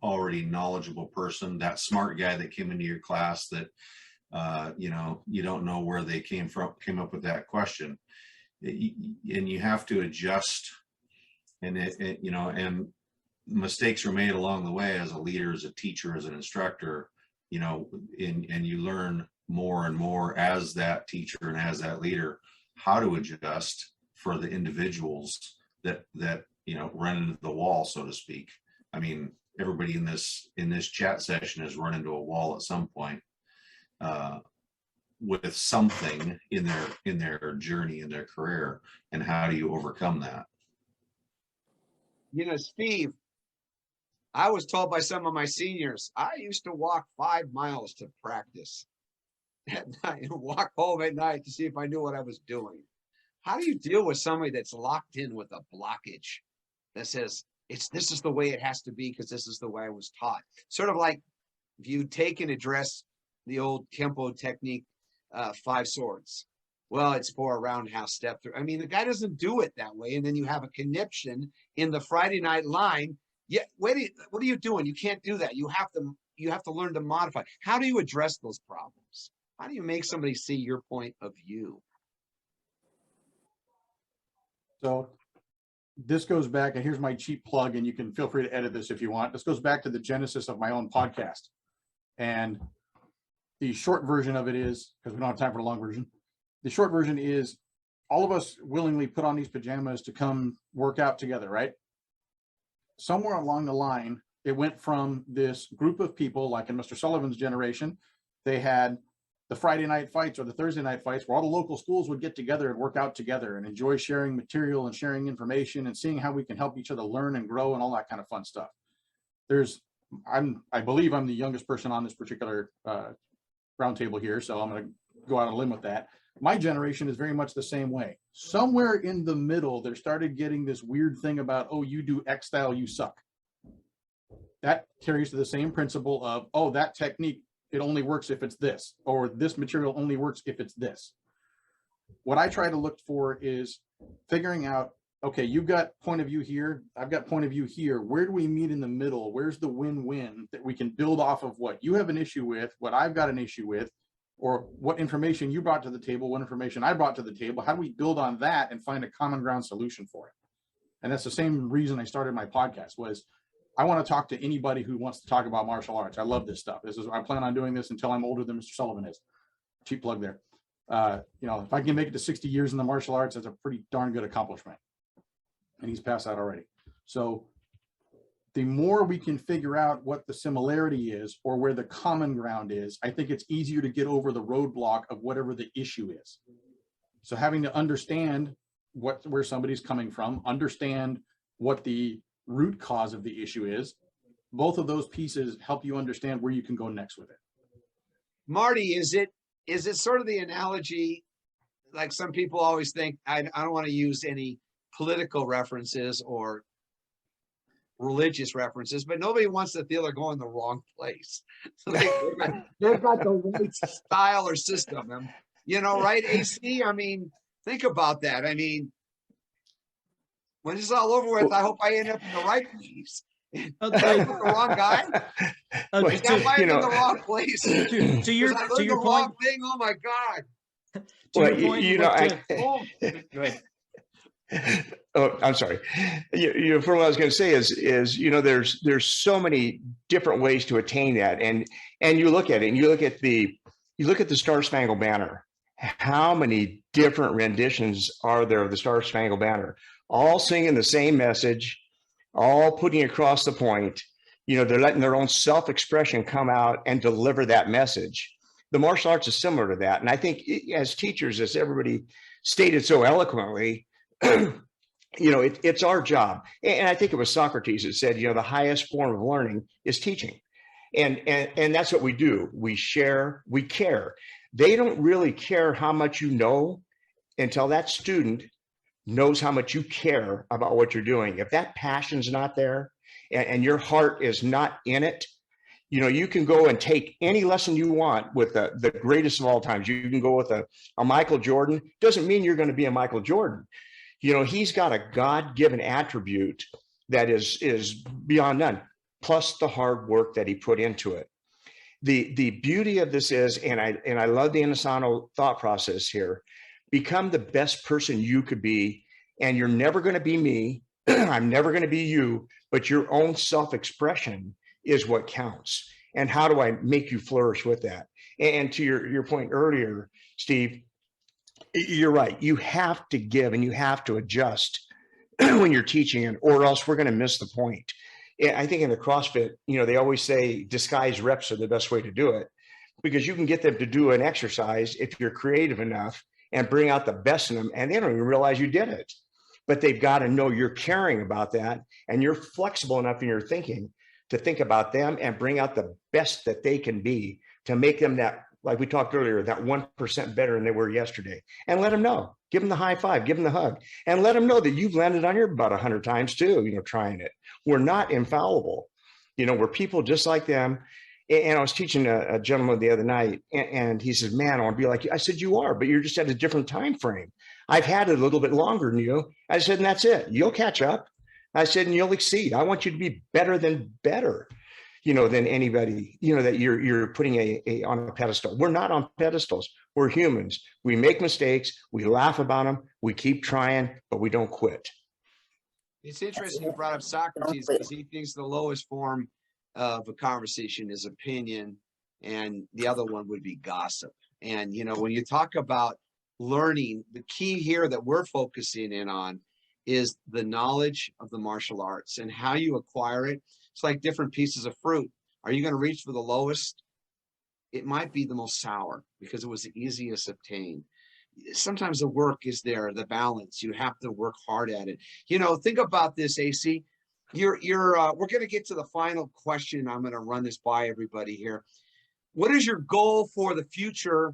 S7: already knowledgeable person, that smart guy that came into your class that, you don't know where they came up with that question. And you have to adjust, and and mistakes are made along the way as a leader, as a teacher, as an instructor, and you learn more and more as that teacher and as that leader how to adjust for the individuals that run into the wall, so to speak. I mean, everybody in this chat session has run into a wall at some point with something in their journey, in their career, and how do you overcome that?
S1: Steve, I was told by some of my seniors, I used to walk 5 miles to practice at night and walk home at night to see if I knew what I was doing. How do you deal with somebody that's locked in with a blockage that says this is the way it has to be because this is the way I was taught? Sort of like if you take and address the old Kenpo technique, 5 swords. Well, it's 4 roundhouse step through. I mean, the guy doesn't do it that way, and then you have a conniption in the Friday night line. Yeah, what are you doing? You can't do that. You have to learn to modify. How do you address those problems? How do you make somebody see your point of view?
S4: So this goes back, and here's my cheap plug, and you can feel free to edit this if you want. This goes back to the genesis of my own podcast. And the short version of it is, because we don't have time for the long version, the short version is all of us willingly put on these pajamas to come work out together, right? Somewhere along the line, it went from this group of people, like in Mr. Sullivan's generation, they had the Friday night fights or the Thursday night fights where all the local schools would get together and work out together and enjoy sharing material and sharing information and seeing how we can help each other learn and grow and all that kind of fun stuff. I believe I'm the youngest person on this particular roundtable here, so I'm going to go out on a limb with that. My generation is very much the same way. Somewhere in the middle, they started getting this weird thing about, oh, you do X style, you suck. That carries to the same principle of, oh, that technique, it only works if it's this, or this material only works if it's this. What I try to look for is figuring out, okay, you've got point of view here, I've got point of view here. Where do we meet in the middle? Where's the win-win that we can build off of what you have an issue with, what I've got an issue with, or what information you brought to the table, what information I brought to the table? How do we build on that and find a common ground solution for it? And that's the same reason I started my podcast, was I want to talk to anybody who wants to talk about martial arts. I love this stuff. I plan on doing this until I'm older than Mr. Sullivan is. Cheap plug there. You know, if I can make it to 60 years in the martial arts, that's a pretty darn good accomplishment. And he's passed out already. So the more we can figure out what the similarity is or where the common ground is, I think it's easier to get over the roadblock of whatever the issue is. So having to understand where somebody's coming from, understand what the root cause of the issue is, both of those pieces help you understand where you can go next with it.
S1: Marty, is it sort of the analogy, like some people always think, I don't want to use any political references or religious references, but nobody wants to feel they're going the wrong place. They've got the right style or system. And, you know, right, AC? I mean, think about that. I mean, when it's all over with, I hope I end up in the right place. The wrong guy? Is that why I'm in the wrong place?
S2: To your
S1: wrong
S2: point,
S1: thing? Oh my God.
S6: Well, you know,
S2: go ahead.
S6: Oh, I'm sorry. For what I was going to say is, you know, there's so many different ways to attain that, and you look at it, and you look at the Star Spangled Banner. How many different renditions are there of the Star Spangled Banner? All singing the same message, all putting across the point. You know, they're letting their own self-expression come out and deliver that message. The martial arts is similar to that, and I think as teachers, as everybody stated so eloquently, you know, it's our job. And I think it was Socrates that said, you know, the highest form of learning is teaching. And that's what we do. We share, we care. They don't really care how much you know until that student knows how much you care about what you're doing. If that passion's not there and your heart is not in it, you know, you can go and take any lesson you want with the greatest of all times. You can go with a Michael Jordan. Doesn't mean you're going to be a Michael Jordan. You know, he's got a God-given attribute that is beyond none, plus the hard work that he put into it. The beauty of this is, and I love the Inosanto thought process here, become the best person you could be, and you're never going to be me, I'm never going to be you, but your own self-expression is what counts. And how do I make you flourish with that? And to your point earlier, Steve, you're right. You have to give and you have to adjust when you're teaching it, or else we're going to miss the point. I think in the CrossFit, you know, they always say disguised reps are the best way to do it, because you can get them to do an exercise if you're creative enough and bring out the best in them, and they don't even realize you did it. But they've got to know you're caring about that, and you're flexible enough in your thinking to think about them and bring out the best that they can be to make them that, like we talked earlier, that 1% better than they were yesterday. And let them know, give them the high five, give them the hug, and let them know that you've landed on your butt 100 times too, you know, trying it. We're not infallible. You know, we're people just like them. And I was teaching a gentleman the other night, and he said, man, I want to be like you. I said, you are, but you're just at a different time frame. I've had it a little bit longer than you. I said, and that's it. You'll catch up. I said, and you'll exceed. I want you to be better than anybody, you know, that you're putting on a pedestal. We're not on pedestals. We're humans. We make mistakes. We laugh about them. We keep trying, but we don't quit.
S1: It's interesting you brought up Socrates because he thinks the lowest form of a conversation is opinion, and the other one would be gossip. And, you know, when you talk about learning, the key here that we're focusing in on is the knowledge of the martial arts and how you acquire it. It's like different pieces of fruit. Are you going to reach for the lowest? It might be the most sour because it was the easiest obtained. Sometimes the work is there, the balance. You have to work hard at it. You know, think about this, AC. We're going to get to the final question. I'm going to run this by everybody here. What is your goal for the future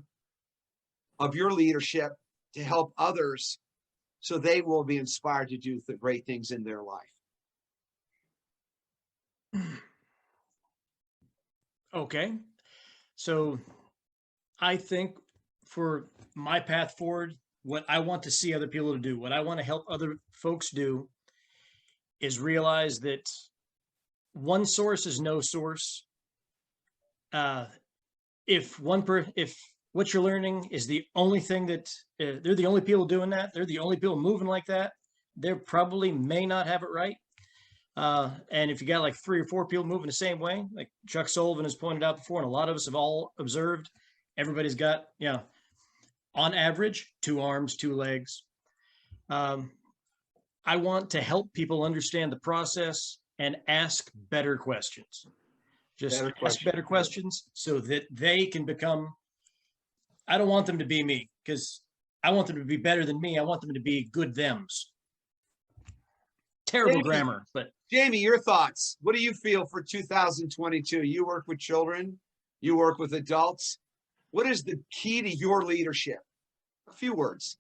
S1: of your leadership to help others so they will be inspired to do the great things in their life?
S2: Okay. So I think for my path forward, what I want to see other people to do, what I want to help other folks do is realize that one source is no source. If what you're learning is the only thing that they're the only people doing that, they're the only people moving like that, they probably may not have it right. And if you got like 3 or 4 people moving the same way, like Chuck Sullivan has pointed out before, and a lot of us have all observed, everybody's got, you know, on average, 2 arms, 2 legs. I want to help people understand the process and ask better questions. Just ask better questions so that they can become, I don't want them to be me because I want them to be better than me. I want them to be good thems. Terrible grammar, but
S1: Jamie, your thoughts. What do you feel for 2022? You work with children, you work with adults. What is the key to your leadership? A few words.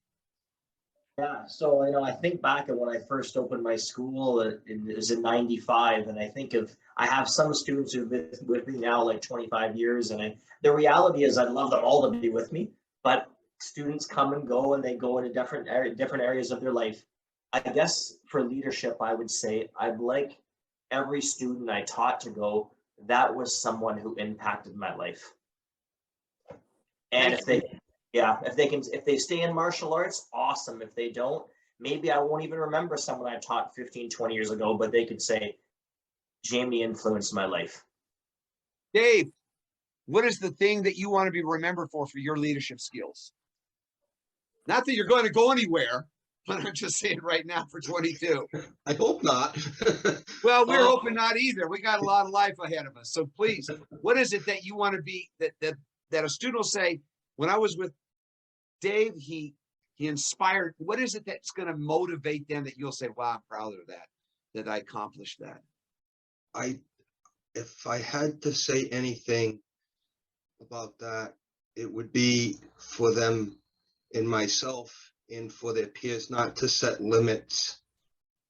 S3: Yeah, so I think back at when I first opened my school, it was in '95, and I have some students who've been with me now like 25 years, and the reality is I'd love them all to be with me, but students come and go, and they go into different areas of their life. I guess for leadership, I would say I'd like every student I taught to go, that was someone who impacted my life. And if they stay in martial arts, awesome. If they don't, maybe I won't even remember someone I taught 15, 20 years ago, but they could say, Jamie influenced my life.
S1: Dave, what is the thing that you want to be remembered for your leadership skills? Not that you're going to go anywhere, but I'm just saying right now for 22.
S5: I hope not.
S1: Well, we're hoping not either. We got a lot of life ahead of us. So please, what is it that you want to be, that a student will say, when I was with Dave, he inspired, what is it that's going to motivate them that you'll say, wow, I'm proud of that I accomplished that?
S5: If I had to say anything about that, it would be for them and myself and for their peers not to set limits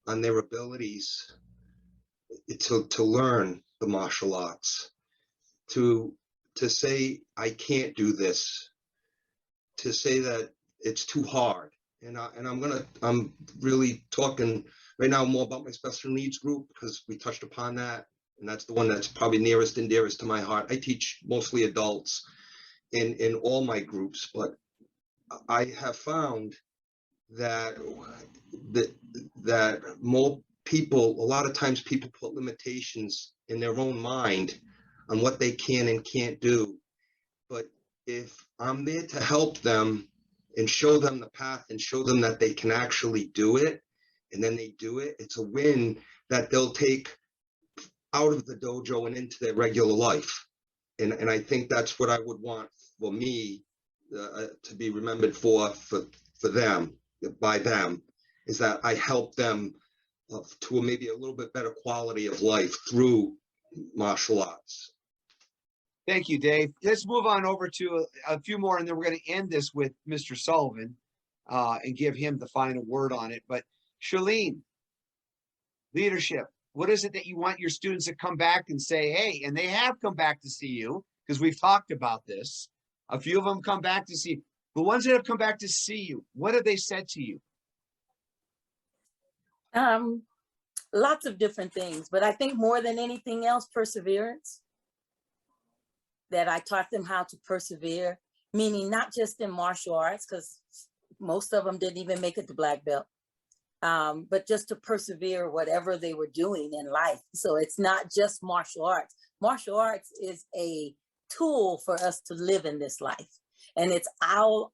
S5: on their abilities to learn the martial arts, to say, I can't do this, to say that it's too hard. And I'm really talking right now more about my special needs group because we touched upon that. And that's the one that's probably nearest and dearest to my heart. I teach mostly adults in all my groups, but I have found that more people, a lot of times people put limitations in their own mind on what they can and can't do. But if I'm there to help them and show them the path and show them that they can actually do it, and then they do it, it's a win that they'll take out of the dojo and into their regular life. And I think that's what I would want for me to be remembered for them, by them, is that I help them to maybe a little bit better quality of life through martial arts.
S1: Thank you, Dave. Let's move on over to a few more, and then we're going to end this with Mr. Sullivan and give him the final word on it. But Chalene, leadership, what is it that you want your students to come back and say, hey, and they have come back to see you because we've talked about this. A few of them come back to see you. The ones that have come back to see you, what have they said to you?
S9: Lots of different things, but I think more than anything else, perseverance. That I taught them how to persevere meaning not just in martial arts, because most of them didn't even make it to black belt, but just to persevere whatever they were doing in life. So it's not just martial arts. Martial arts is a tool for us to live in this life. And it's all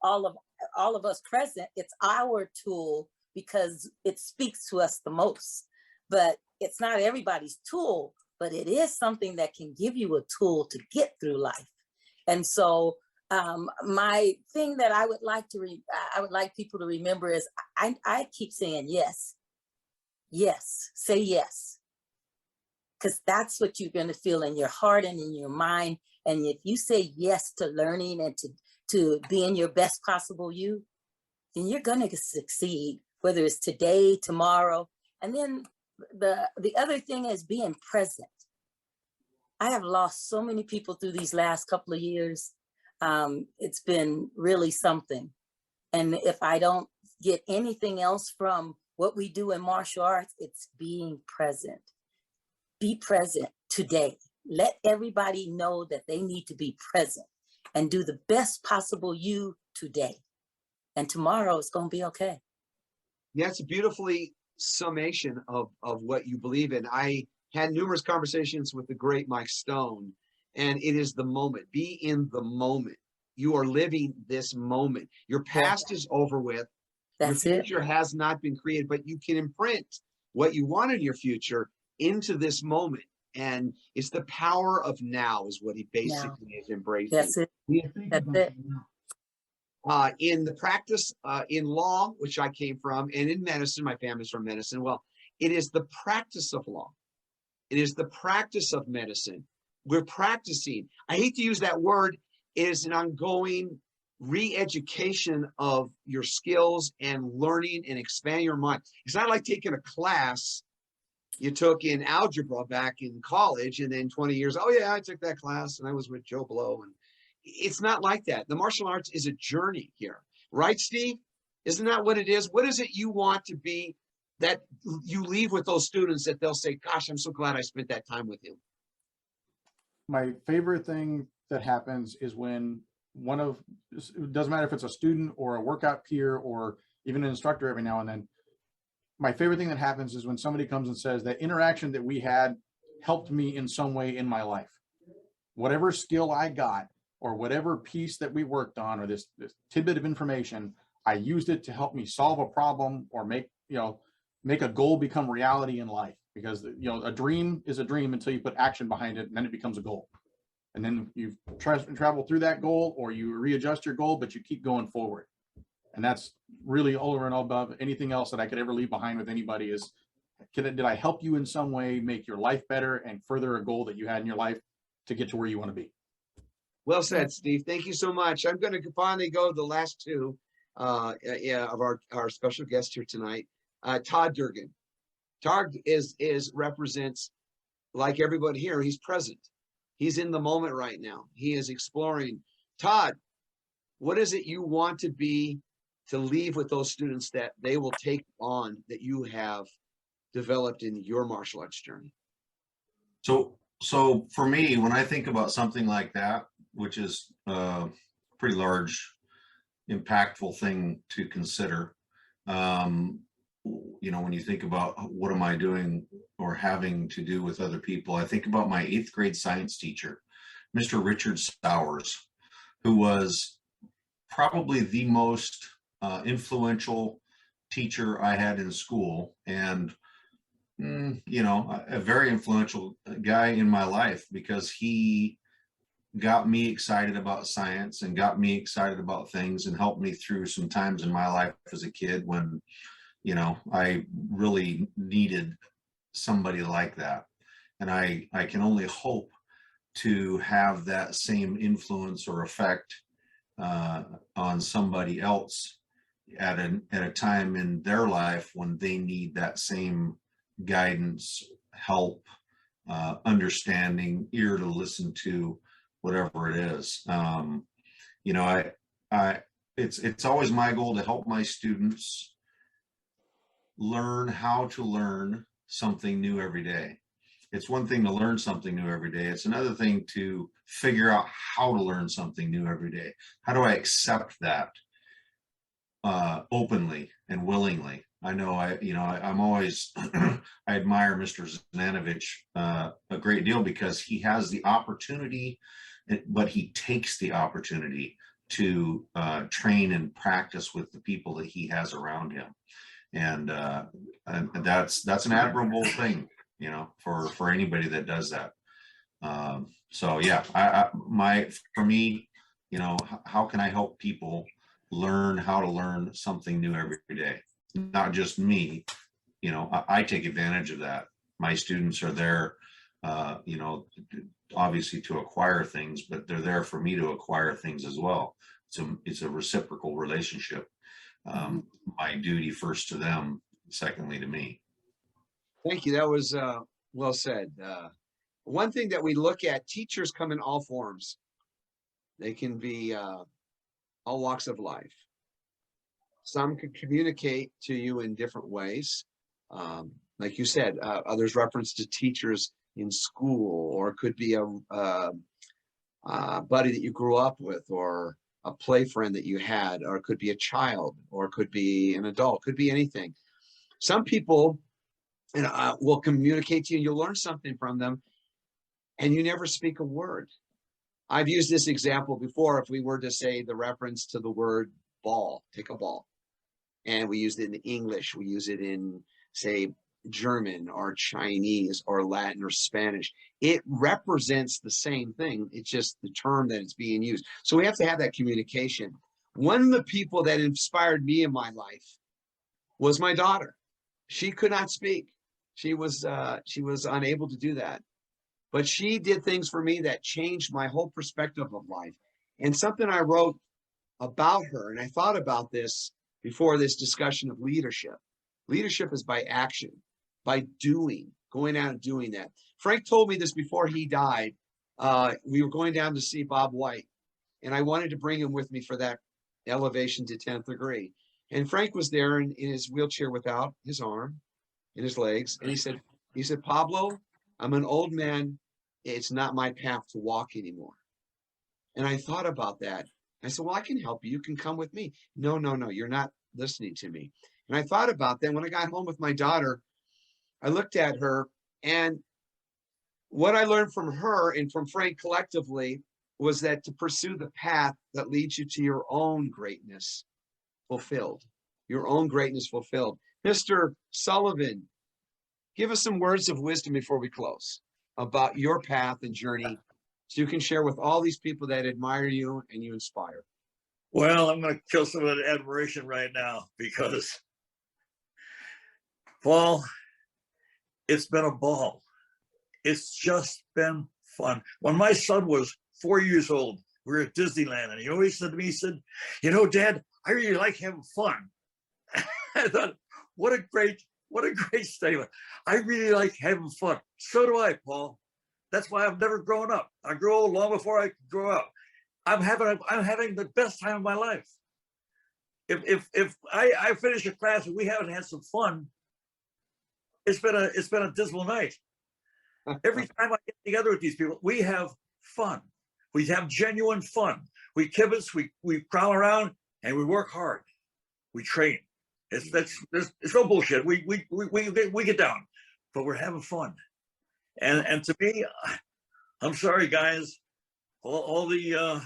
S9: of us present, it's our tool because it speaks to us the most. But it's not everybody's tool, but it is something that can give you a tool to get through life. And so my thing that I would like people to remember is I keep saying yes. Yes, say yes. Because that's what you're going to feel in your heart and in your mind. And if you say yes to learning and to being your best possible you, then you're going to succeed, whether it's today, tomorrow. And then the other thing is being present. I have lost so many people through these last couple of years. It's been really something. And if I don't get anything else from what we do in martial arts, it's being present. Be present today. Let everybody know that they need to be present and do the best possible you today. And tomorrow it's going to be okay.
S1: Yeah, it's a beautifully summation of what you believe in. I had numerous conversations with the great Mike Stone, and it is the moment. Be in the moment. You are living this moment. Your past is over with.
S9: That's
S1: your
S9: it.
S1: future has not been created, but you can imprint what you want in your future into this moment. And it's the power of now is what he basically is embracing.
S9: That's it. That's it.
S1: In the practice, in law, which I came from, and in medicine, my family's from medicine. Well, it is the practice of law. It is the practice of medicine. We're practicing. I hate to use that word. It is an ongoing re-education of your skills and learning and expanding your mind. It's not like taking a class you took in algebra back in college, and then 20 years, oh yeah, I took that class and I was with Joe Blow. And it's not like that. The martial arts is a journey here, right, Steve? Isn't that what it is? What is it you want to be that you leave with those students that they'll say, gosh, I'm so glad I spent that time with him?
S4: My favorite thing that happens is when it doesn't matter if it's a student or a workout peer or even an instructor every now and then. My favorite thing that happens is when somebody comes and says that interaction that we had helped me in some way in my life. Whatever skill I got or whatever piece that we worked on or this tidbit of information, I used it to help me solve a problem or make a goal become reality in life. Because a dream is a dream until you put action behind it, and then it becomes a goal. And then you travel through that goal, or you readjust your goal, but you keep going forward. And that's really over and above anything else that I could ever leave behind with anybody is, did I help you in some way make your life better and further a goal that you had in your life to get to where you want to be?
S1: Well said, Steve. Thank you so much. I'm going to finally go to the last two of our special guest here tonight, Todd Durgan. Todd represents, like everybody here, he's present. He's in the moment right now. He is exploring. Todd, what is it you want to be to leave with those students that they will take on that you have developed in your martial arts journey?
S7: So for me, when I think about something like that, which is a pretty large, impactful thing to consider, when you think about what am I doing or having to do with other people, I think about my 8th grade science teacher, Mr. Richard Stowers, who was probably the most influential teacher I had in school, and a very influential guy in my life, because he got me excited about science and got me excited about things and helped me through some times in my life as a kid when I really needed somebody like that. And I can only hope to have that same influence or effect on somebody else at a time in their life when they need that same guidance, help, understanding, ear to listen to, whatever it is. It's always my goal to help my students learn how to learn something new every day. it's one thing to learn something new every day. It's another thing to figure out how to learn something new every day. How do I accept that openly and willingly? I know I'm always, I admire Mr. Zaninovich a great deal because he has the opportunity, but he takes the opportunity to train and practice with the people that he has around him. And that's an admirable thing, for anybody that does that. So yeah, for me, how can I help people learn how to learn something new every day? Not just me, I take advantage of that. My students are there, obviously to acquire things, but they're there for me to acquire things as well. It's a reciprocal relationship. My duty first to them, secondly to me.
S1: Thank you. That was well said. One thing that we look at, teachers come in all forms. They can be all walks of life. Some can communicate to you in different ways. Like you said, others reference to teachers in school, or it could be a buddy that you grew up with, or a play friend that you had, or it could be a child, or it could be an adult, could be anything. Some people will communicate to you and you'll learn something from them and you never speak a word. I've used this example before. If we were to say the reference to the word ball, take a ball, and we use it in English, we use it in, say, German or Chinese or Latin or Spanish, it represents the same thing. It's just the term that it's being used. So we have to have that communication. One of the people that inspired me in my life was my daughter. She could not speak. She was unable to do that. But she did things for me that changed my whole perspective of life. And something I wrote about her, and I thought about this before this discussion of leadership. Leadership is by action, by doing, going out and doing that. Frank told me this before he died. We were going down to see Bob White, and I wanted to bring him with me for that elevation to 10th degree. And Frank was there in his wheelchair without his arm and his legs. And he said, Pablo, I'm an old man. It's not my path to walk anymore. And I thought about that. I said, well, I can help you. You can come with me. No, you're not listening to me. And I thought about that. When I got home with my daughter, I looked at her, and what I learned from her and from Frank collectively was that to pursue the path that leads you to your own greatness fulfilled, your own greatness fulfilled. Mr. Sullivan, give us some words of wisdom before we close about your path and journey, so you can share with all these people that admire you and you inspire.
S8: Well, I'm going to kill some of that admiration right now because, Paul, it's been a ball. It's just been fun. When my son was 4 years old, we were at Disneyland, and he always said to me, he said, Dad, I really like having fun. I thought, what a great statement. I really like having fun. So do I, Paul. That's why I've never grown up. I grew old long before I could grow up. I'm having the best time of my life. If I finish a class and we haven't had some fun, it's been a dismal night. Every time I get together with these people, we have fun. We have genuine fun. We kibitz, we prowl around, and we work hard. We train. It's no bullshit. We get down, but we're having fun. And to me, I'm sorry, guys, all the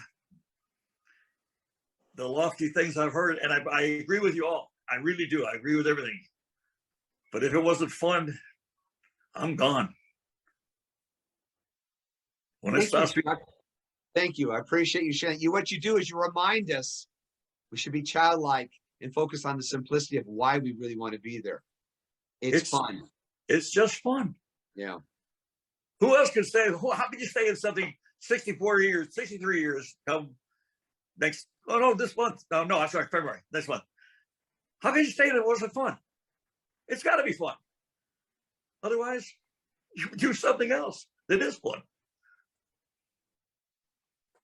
S8: lofty things I've heard, and I agree with you all. I really do. I agree with everything. But if it wasn't fun, I'm gone. When it stops.
S1: Thank you. I appreciate you sharing. What you do is you remind us we should be childlike and focus on the simplicity of why we really want to be there. It's fun. It's
S8: just fun.
S1: Yeah.
S8: Who else can stay? How can you stay in something 64 years, 63 years, come next? Oh, no, this month. No, I'm sorry, February, next month. How can you stay that it wasn't fun? It's got to be fun. Otherwise, you do something else that is fun.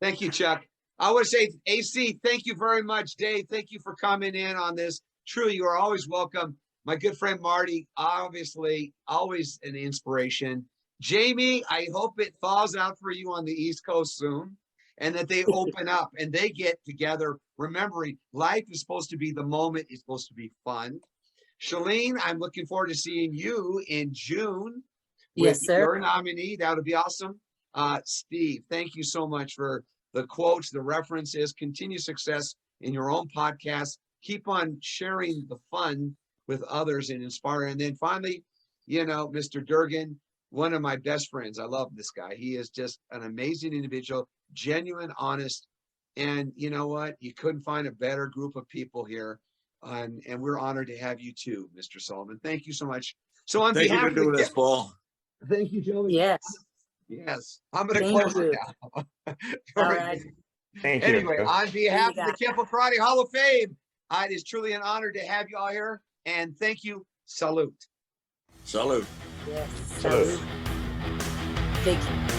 S1: Thank you, Chuck. I want to say, AC, thank you very much. Dave, thank you for coming in on this. Truly, you are always welcome. My good friend Marty, obviously, always an inspiration. Jamie, I hope it thaws out for you on the East Coast soon and that they open up and they get together, remembering life is supposed to be the moment, it's supposed to be fun. Chalene, I'm looking forward to seeing you in June with
S9: Yes, sir.
S1: your nominee. That would be awesome. Steve, thank you so much for the quotes, the references, continued success in your own podcast. Keep on sharing the fun with others and inspire. And then finally, you know, Mr. Durgan, one of my best friends. I love this guy. He is just an amazing individual, genuine, honest. And you know what? You couldn't find a better group of people here. And we're honored to have you too, Mr. Sullivan. Thank you so much. So on
S8: Thank you
S1: behalf
S8: for
S1: of
S8: doing
S1: the
S8: this, Paul.
S1: thank you, Joey.
S9: Yes.
S1: Yes. I'm going to
S9: Thank
S1: close
S9: you.
S1: it now.
S9: All right.
S6: Thank you.
S1: Anyway, on behalf of
S9: you
S1: the Kenpo Karate Hall of Fame, it is truly an honor to have you all here. And thank you. Salute.
S8: Salute.
S9: Yes.
S6: Salute.
S9: Thank you.